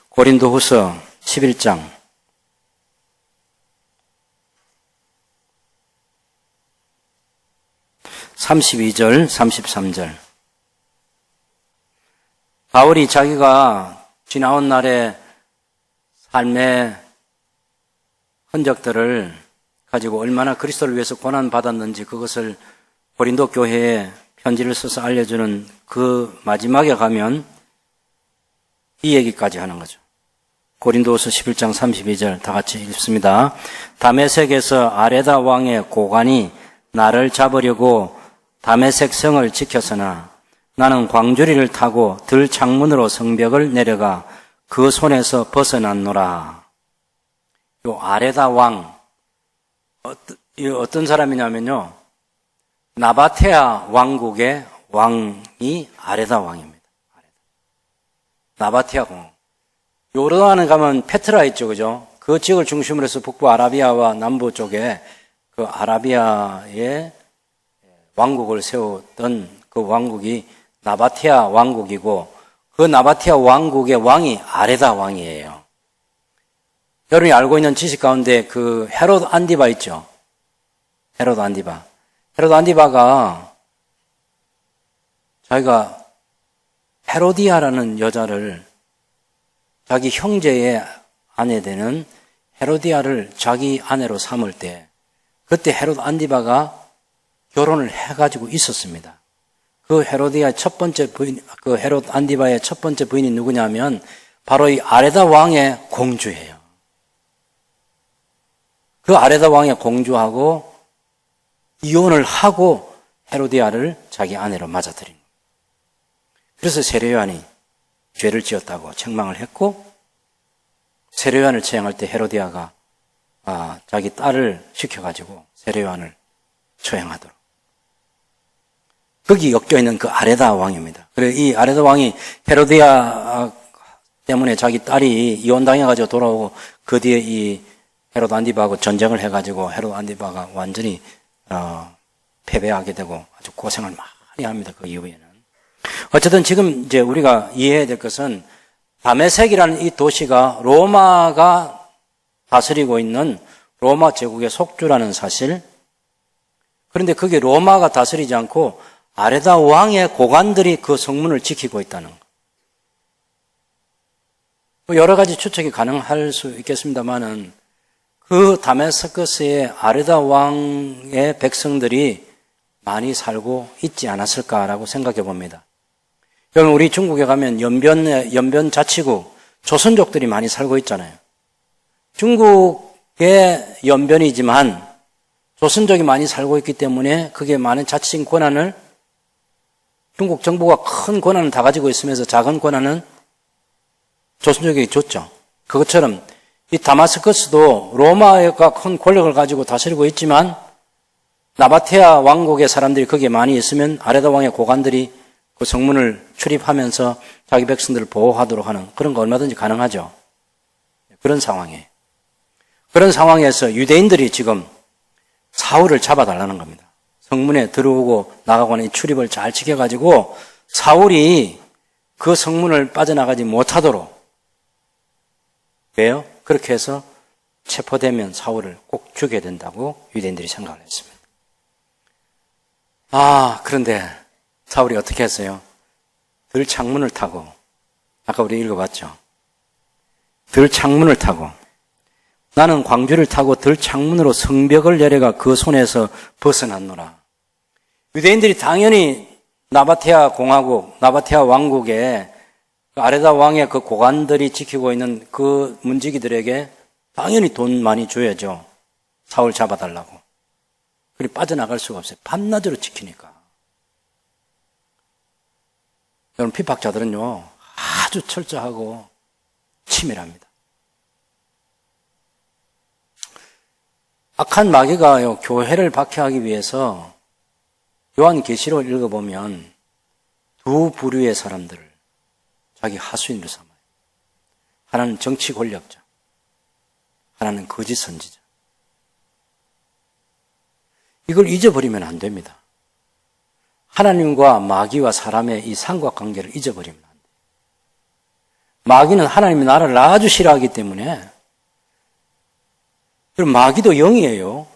고린도 후서 11장 32절, 33절. 바울이 자기가 지나온 날의 삶의 흔적들을 가지고 얼마나 그리스도를 위해서 고난받았는지 그것을 고린도 교회에 편지를 써서 알려주는 그 마지막에 가면 이 얘기까지 하는 거죠. 고린도후서 11장 32절 다 같이 읽습니다. 다메섹에서 아레다 왕의 고관이 나를 잡으려고 다메섹 성을 지켰으나 나는 광주리를 타고 들 창문으로 성벽을 내려가 그 손에서 벗어났노라. 요 아레다 왕, 어떤 사람이냐면요. 나바테아 왕국의 왕이 아레다 왕입니다. 나바테아 왕. 요르단에 가면 페트라 있죠, 그죠? 그 지역을 중심으로 해서 북부 아라비아와 남부 쪽에 그 아라비아의 왕국을 세웠던 그 왕국이 나바테아 왕국이고 그 나바테아 왕국의 왕이 아레다 왕이에요. 여러분이 알고 있는 지식 가운데 그 헤롯 안디바 있죠? 헤롯 안디바. 헤롯 안디바가 자기가 헤로디아라는 여자를 자기 형제의 아내 되는 헤로디아를 자기 아내로 삼을 때 그때 헤롯 안디바가 결혼을 해가지고 있었습니다. 그 헤로디아의 첫 번째 부인, 그 헤롯 안디바의 첫 번째 부인이 누구냐면 바로 이 아레다 왕의 공주예요. 그 아레다 왕의 공주하고 이혼을 하고 헤로디아를 자기 아내로 맞아들인 거예요. 그래서 세례요한이 죄를 지었다고 책망을 했고 세례요한을 처형할 때 헤로디아가 자기 딸을 시켜가지고 세례요한을 처형하도록. 거기 엮여있는 그 아레다 왕입니다. 그래서 이 아레다 왕이 헤로디아 때문에 자기 딸이 이혼당해가지고 돌아오고 그 뒤에 이 헤롯 안디바하고 전쟁을 해가지고 헤롯 안디바가 완전히 패배하게 되고 아주 고생을 많이 합니다. 그 이후에는. 어쨌든 지금 이제 우리가 이해해야 될 것은 다메섹이라는 이 도시가 로마가 다스리고 있는 로마 제국의 속주라는 사실. 그런데 그게 로마가 다스리지 않고 아레다 왕의 고관들이 그 성문을 지키고 있다는 것. 여러 가지 추측이 가능할 수 있겠습니다만은 그 다메스커스의 아레다 왕의 백성들이 많이 살고 있지 않았을까라고 생각해 봅니다. 여러분 우리 중국에 가면 연변 자치구 조선족들이 많이 살고 있잖아요. 중국의 연변이지만 조선족이 많이 살고 있기 때문에 그게 많은 자치적 권한을 중국 정부가 큰 권한을 다 가지고 있으면서 작은 권한은 조선족에게 줬죠. 그것처럼 이 다마스커스도 로마가 큰 권력을 가지고 다스리고 있지만 나바테아 왕국의 사람들이 거기에 많이 있으면 아레다 왕의 고관들이 그 성문을 출입하면서 자기 백성들을 보호하도록 하는 그런 거 얼마든지 가능하죠. 그런 상황이에요. 그런 상황에서 유대인들이 지금 사울을 잡아달라는 겁니다. 성문에 들어오고 나가고 하는 이 출입을 잘 지켜가지고 사울이 그 성문을 빠져나가지 못하도록. 왜요? 그렇게 해서 체포되면 사울을 꼭 죽여야 된다고 유대인들이 생각을 했습니다. 그런데 사울이 어떻게 했어요? 들창문을 타고, 아까 우리 읽어봤죠? 들창문을 타고, 나는 광주를 타고 들창문으로 성벽을 내려가 그 손에서 벗어났노라. 유대인들이 당연히 나바테아 공화국, 나바테아 왕국에 아레다 왕의 그 고관들이 지키고 있는 그 문지기들에게 당연히 돈 많이 줘야죠. 사울 잡아달라고. 그리고 빠져나갈 수가 없어요. 밤낮으로 지키니까. 여러분 핍박자들은요 아주 철저하고 치밀합니다. 악한 마귀가요 교회를 박해하기 위해서 요한계시록을 읽어보면 두 부류의 사람들을 자기 하수인으로 삼아요. 하나는 정치 권력자, 하나는 거짓 선지자. 이걸 잊어버리면 안 됩니다. 하나님과 마귀와 사람의 이 삼각관계를 잊어버리면 안 돼요. 마귀는 하나님의 나라를 아주 싫어하기 때문에 그리고 마귀도 영이에요.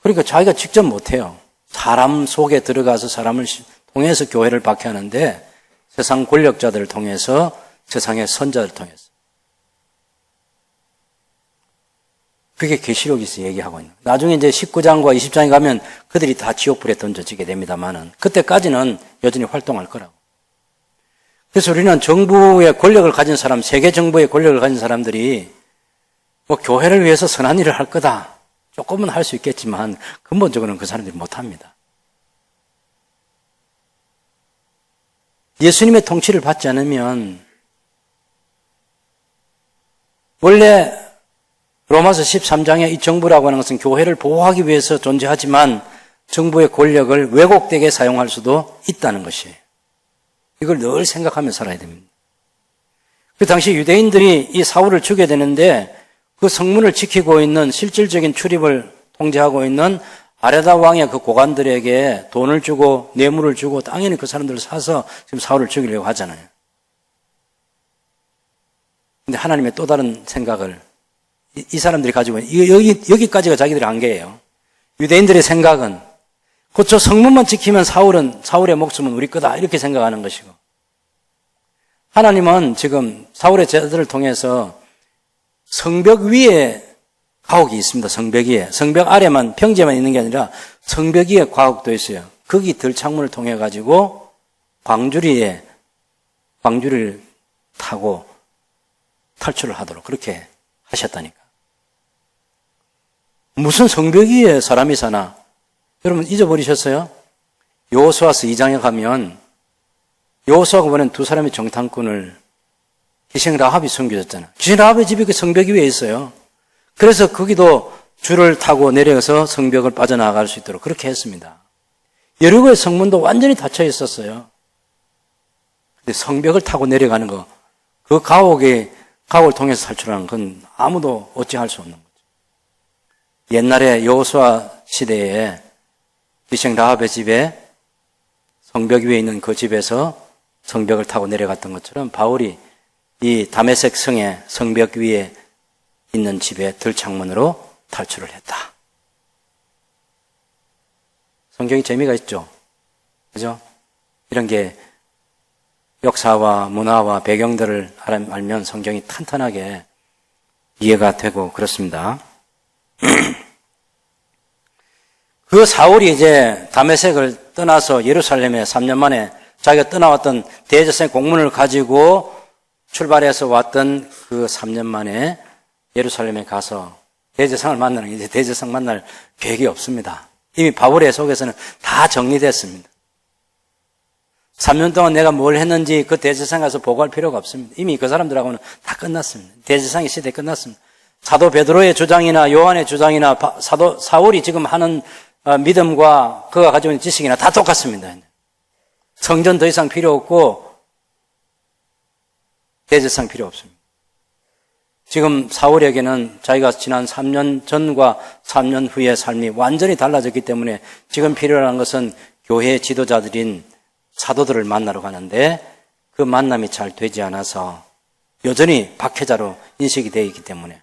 그러니까 자기가 직접 못해요. 사람 속에 들어가서 사람을 통해서 교회를 박해하는데 세상 권력자들을 통해서 세상의 선자들을 통해서 그게 계시록에서 얘기하고 있는 거예요. 나중에 이제 19장과 20장에 가면 그들이 다 지옥불에 던져지게 됩니다만은 그때까지는 여전히 활동할 거라고. 그래서 우리는 정부의 권력을 가진 사람, 세계 정부의 권력을 가진 사람들이 뭐 교회를 위해서 선한 일을 할 거다. 조금은 할 수 있겠지만 근본적으로는 그 사람들이 못합니다. 예수님의 통치를 받지 않으면 원래 로마서 13장에 이 정부라고 하는 것은 교회를 보호하기 위해서 존재하지만 정부의 권력을 왜곡되게 사용할 수도 있다는 것이에요. 이걸 늘 생각하며 살아야 됩니다. 그 당시 유대인들이 이 사울을 죽여야 되는데 그 성문을 지키고 있는 실질적인 출입을 통제하고 있는 아레다 왕의 그 고관들에게 돈을 주고 뇌물을 주고 당연히 그 사람들을 사서 지금 사울을 죽이려고 하잖아요. 근데 하나님의 또 다른 생각을 이 사람들이 가지고 있는, 여기까지가 자기들의 한계예요. 유대인들의 생각은, 그저 성문만 지키면 사울의 목숨은 우리 거다, 이렇게 생각하는 것이고, 하나님은 지금 사울의 제자들을 통해서 성벽 위에 가옥이 있습니다. 성벽 위에. 성벽 아래만, 평지에만 있는 게 아니라 성벽 위에 가옥도 있어요. 거기 들창문을 통해 가지고 광주리를 타고 탈출을 하도록 그렇게 하셨다니까. 무슨 성벽 위에 사람이 사나? 여러분 잊어버리셨어요? 여호수아서 2장에 가면 여호수아가 보낸 두 사람의 정탐꾼을 기생 라합이 숨겨졌잖아. 기생 라합의 집이 그 성벽 위에 있어요. 그래서 거기도 줄을 타고 내려서 성벽을 빠져나갈 수 있도록 그렇게 했습니다. 여리고의 성문도 완전히 닫혀 있었어요. 근데 성벽을 타고 내려가는 거, 그 가옥을 통해서 탈출하는 건 아무도 어찌할 수 없는 거죠. 옛날에 여호수아 시대에 기생 라합의 집에 성벽 위에 있는 그 집에서 성벽을 타고 내려갔던 것처럼 바울이 이 다메섹 성의 성벽 위에 있는 집에 들창문으로 탈출을 했다. 성경이 재미가 있죠. 그죠? 이런 게 역사와 문화와 배경들을 알면 성경이 탄탄하게 이해가 되고 그렇습니다. 그 사울이 이제 다메섹을 떠나서 예루살렘에 3년 만에 자기가 떠나왔던 대제사장 공문을 가지고 출발해서 왔던 그 3년 만에 예루살렘에 가서 대제사장을 만나는 게 이제 대제사장 만날 계획이 없습니다. 이미 바울의 속에서는 다 정리됐습니다. 3년 동안 내가 뭘 했는지 그 대제사장 가서 보고할 필요가 없습니다. 이미 그 사람들하고는 다 끝났습니다. 대제사장의 시대 끝났습니다. 사도 베드로의 주장이나 요한의 주장이나 사울이 지금 하는 믿음과 그가 가지고 있는 지식이나 다 똑같습니다. 성전 더 이상 필요 없고 대제사장 필요 없습니다. 지금 사울에게는 자기가 지난 3년 전과 3년 후의 삶이 완전히 달라졌기 때문에 지금 필요한 것은 교회 지도자들인 사도들을 만나러 가는데 그 만남이 잘 되지 않아서 여전히 박해자로 인식이 되어 있기 때문에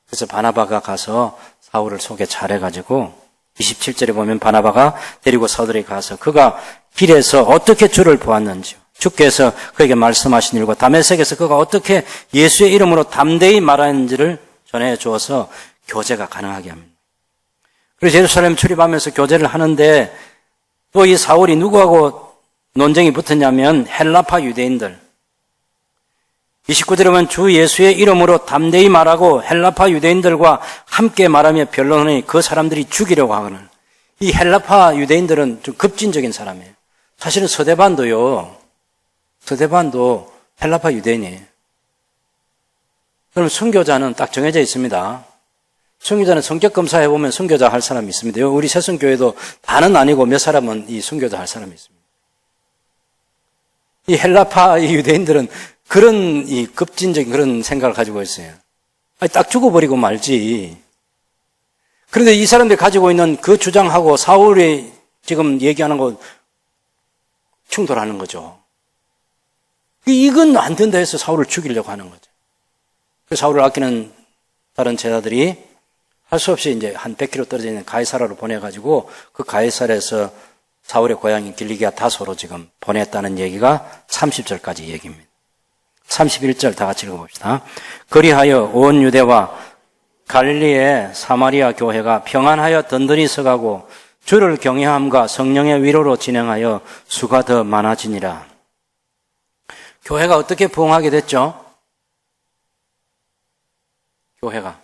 그래서 바나바가 가서 사울을 소개 잘해가지고 27절에 보면 바나바가 데리고 사울에게 가서 그가 길에서 어떻게 주를 보았는지요. 주께서 그에게 말씀하신 일과 다메섹에서 그가 어떻게 예수의 이름으로 담대히 말하는지를 전해 주어서 교제가 가능하게 합니다. 그래서 예루살렘 출입하면서 교제를 하는데 또 이 사울이 누구하고 논쟁이 붙었냐면 헬라파 유대인들. 29절에 보면 주 예수의 이름으로 담대히 말하고 헬라파 유대인들과 함께 말하며 변론하니 그 사람들이 죽이려고 하거늘. 이 헬라파 유대인들은 좀 급진적인 사람이에요. 사실은 서대반도 헬라파 유대인이에요. 그럼 순교자는 딱 정해져 있습니다. 순교자는 성격 검사해보면 순교자 할 사람이 있습니다. 우리 새순교회도 다는 아니고 몇 사람은 이 순교자 할 사람이 있습니다. 이 헬라파 유대인들은 그런 이 급진적인 그런 생각을 가지고 있어요. 아니, 딱 죽어버리고 말지. 그런데 이 사람들이 가지고 있는 그 주장하고 사울이 지금 얘기하는 거 충돌하는 거죠. 이건 안 된다 해서 사울을 죽이려고 하는 거죠. 그 사울을 아끼는 다른 제자들이 할 수 없이 이제 한 100km 떨어져 있는 가이사라로 보내가지고 그 가이사라에서 사울의 고향인 길리기아 다소로 지금 보냈다는 얘기가 30절까지 얘기입니다. 31절 다 같이 읽어봅시다. 그리하여 온 유대와 갈릴리의 사마리아 교회가 평안하여 든든히 서가고 주를 경외함과 성령의 위로로 진행하여 수가 더 많아지니라. 교회가 어떻게 부흥하게 됐죠? 교회가.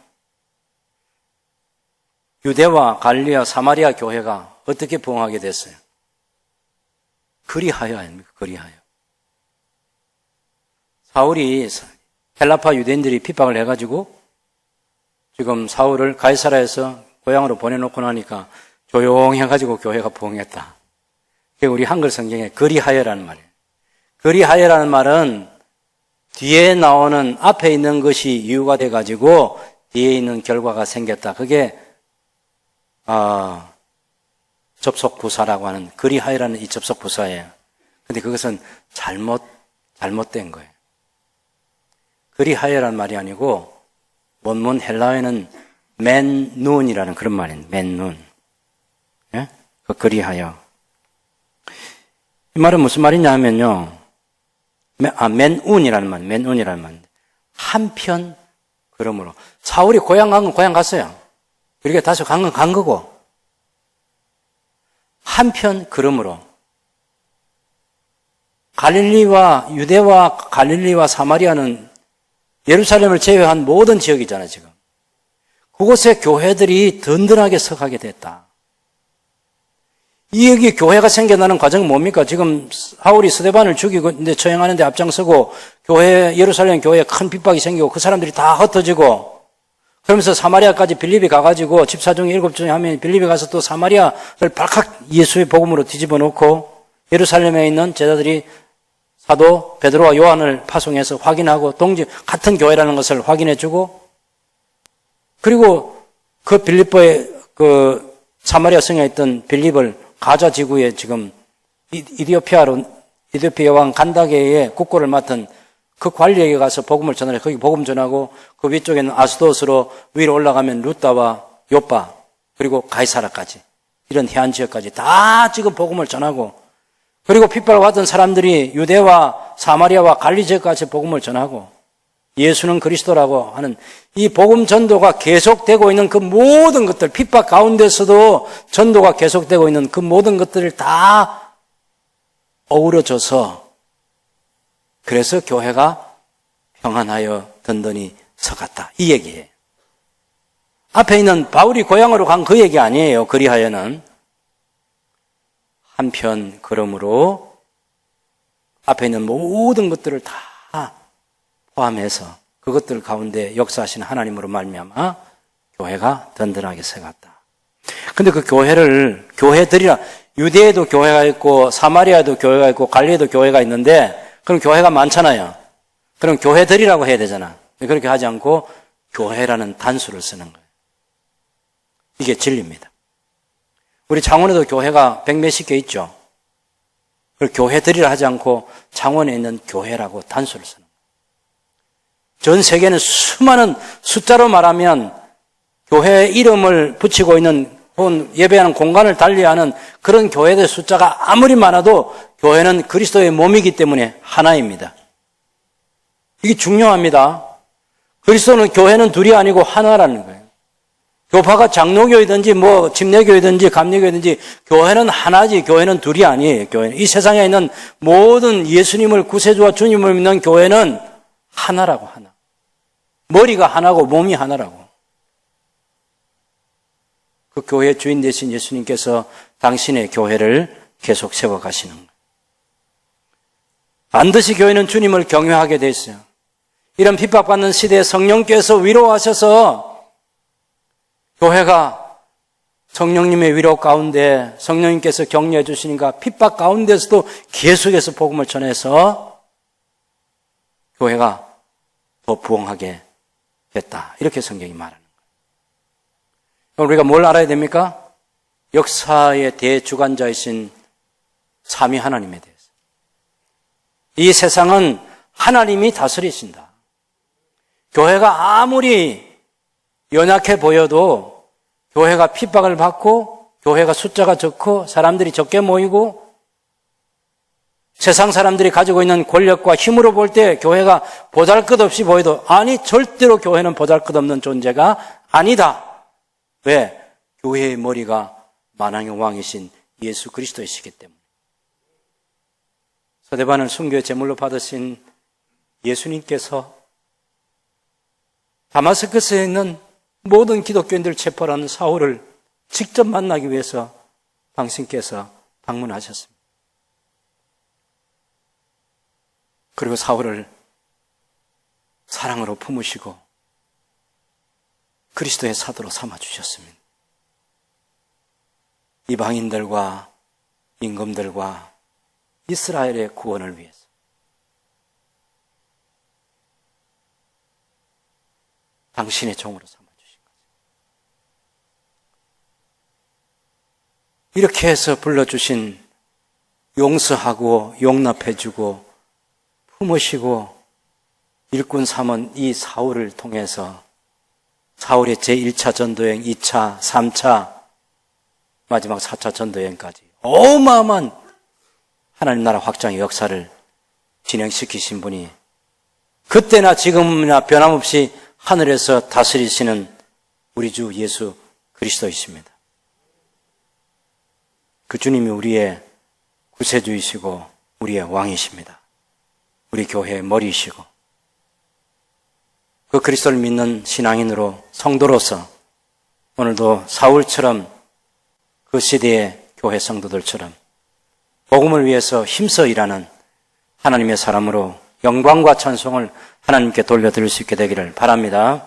유대와 갈릴리와 사마리아 교회가 어떻게 부흥하게 됐어요? 그리하여 아닙니까? 그리하여. 사울이 헬라파 유대인들이 핍박을 해가지고 지금 사울을 가이사라에서 고향으로 보내놓고 나니까 조용해가지고 교회가 부흥했다. 그게 우리 한글 성경에 그리하여라는 말이에요. 그리하여라는 말은 뒤에 나오는 앞에 있는 것이 이유가 돼가지고 뒤에 있는 결과가 생겼다. 그게 접속부사라고 하는 그리하여라는 이 접속부사예요. 근데 그것은 잘못된 거예요. 그리하여라는 말이 아니고 원문 헬라어에는 맨눈이라는 그런 말입니다. 맨눈. 예? 그리하여. 이 말은 무슨 말이냐 하면요. 맨운이라는 말, 맨운이라는 말. 한편 그러므로. 사울이 고향 간 건 고향 갔어요. 그러니까 다시 간 건 간 거고. 한편 그러므로. 유대와 갈릴리와 사마리아는 예루살렘을 제외한 모든 지역이잖아요, 지금. 그곳에 교회들이 든든하게 서가게 됐다. 여기 교회가 생겨나는 과정은 뭡니까? 지금 사울이 스데반을 죽이고 이제 처형하는데 앞장서고 예루살렘 교회에 큰 핍박이 생기고 그 사람들이 다 흩어지고 그러면서 사마리아까지 빌립이 가가지고 집사 중에 7 중에 한 명이 빌립이 가서 또 사마리아를 발칵 예수의 복음으로 뒤집어 놓고 예루살렘에 있는 제자들이 사도 베드로와 요한을 파송해서 확인하고 같은 교회라는 것을 확인해주고 그리고 그 빌립보의 그 사마리아 성에 있던 빌립을 가자 지구에 지금 이디오피아 왕 간다게의 국고를 맡은 그 관리에게 가서 복음을 전하래. 거기 복음 전하고 그 위쪽에는 아스도스로 위로 올라가면 루따와 요빠 그리고 가이사라까지 이런 해안 지역까지 다 지금 복음을 전하고 그리고 핍박을 받은 사람들이 유대와 사마리아와 갈리 지역까지 복음을 전하고 예수는 그리스도라고 하는 이 복음 전도가 계속되고 있는 그 모든 것들, 핍박 가운데서도 전도가 계속되고 있는 그 모든 것들을 다 어우러져서 그래서 교회가 평안하여 든든히 서갔다. 이 얘기예요. 앞에 있는 바울이 고향으로 간 그 얘기 아니에요. 그리하여는. 한편 그러므로 앞에 있는 모든 것들을 다 포함해서 그것들 가운데 역사하신 하나님으로 말미암아 교회가 든든하게 서갔다. 근데 그 교회들이라 유대에도 교회가 있고 사마리아에도 교회가 있고 갈리에도 교회가 있는데 그럼 교회가 많잖아요. 그럼 교회들이라고 해야 되잖아. 그렇게 하지 않고 교회라는 단수를 쓰는 거예요. 이게 진리입니다. 우리 창원에도 교회가 100몇십 개 있죠. 그걸 교회들이라 하지 않고 창원에 있는 교회라고 단수를 쓰는 거예요. 전 세계는 수많은 숫자로 말하면 교회 이름을 붙이고 있는 혹은 예배하는 공간을 달리하는 그런 교회들 숫자가 아무리 많아도 교회는 그리스도의 몸이기 때문에 하나입니다. 이게 중요합니다. 그리스도는 교회는 둘이 아니고 하나라는 거예요. 교파가 장로교이든지 침례교이든지 감리교이든지 교회는 하나지 교회는 둘이 아니에요. 교회는 이 세상에 있는 모든 예수님을 구세주와 주님을 믿는 교회는 하나라고 하나. 머리가 하나고 몸이 하나라고. 그 교회의 주인 되신 예수님께서 당신의 교회를 계속 세워가시는 거예요. 반드시 교회는 주님을 경외하게 돼 있어요. 이런 핍박받는 시대에 성령께서 위로하셔서 교회가 성령님의 위로 가운데 성령님께서 격려해 주시니까 핍박 가운데서도 계속해서 복음을 전해서 교회가 더 부흥하게 됐다. 이렇게 성경이 말하는 거예요. 우리가 뭘 알아야 됩니까? 역사의 대주관자이신 삼위 하나님에 대해서. 이 세상은 하나님이 다스리신다. 교회가 아무리 연약해 보여도 교회가 핍박을 받고 교회가 숫자가 적고 사람들이 적게 모이고 세상 사람들이 가지고 있는 권력과 힘으로 볼 때 교회가 보잘것없이 보여도 아니 절대로 교회는 보잘것없는 존재가 아니다. 왜? 교회의 머리가 만왕의 왕이신 예수 그리스도이시기 때문에. 서대반을 순교의 제물로 받으신 예수님께서 다마스커스에 있는 모든 기독교인들 체포하는 사울을 직접 만나기 위해서 당신께서 방문하셨습니다. 그리고 사울을 사랑으로 품으시고 그리스도의 사도로 삼아주셨습니다. 이방인들과 임금들과 이스라엘의 구원을 위해서. 당신의 종으로 삼아주신 거죠. 이렇게 해서 불러주신 용서하고 용납해주고 품으시고 일꾼 삼은 이 사울을 통해서 사울의 제1차 전도여행, 2차, 3차, 마지막 4차 전도여행까지 어마어마한 하나님 나라 확장의 역사를 진행시키신 분이 그때나 지금이나 변함없이 하늘에서 다스리시는 우리 주 예수 그리스도이십니다. 그 주님이 우리의 구세주이시고 우리의 왕이십니다. 우리 교회의 머리이시고 그 그리스도를 믿는 신앙인으로 성도로서 오늘도 사울처럼 그 시대의 교회 성도들처럼 복음을 위해서 힘써 일하는 하나님의 사람으로 영광과 찬송을 하나님께 돌려드릴 수 있게 되기를 바랍니다.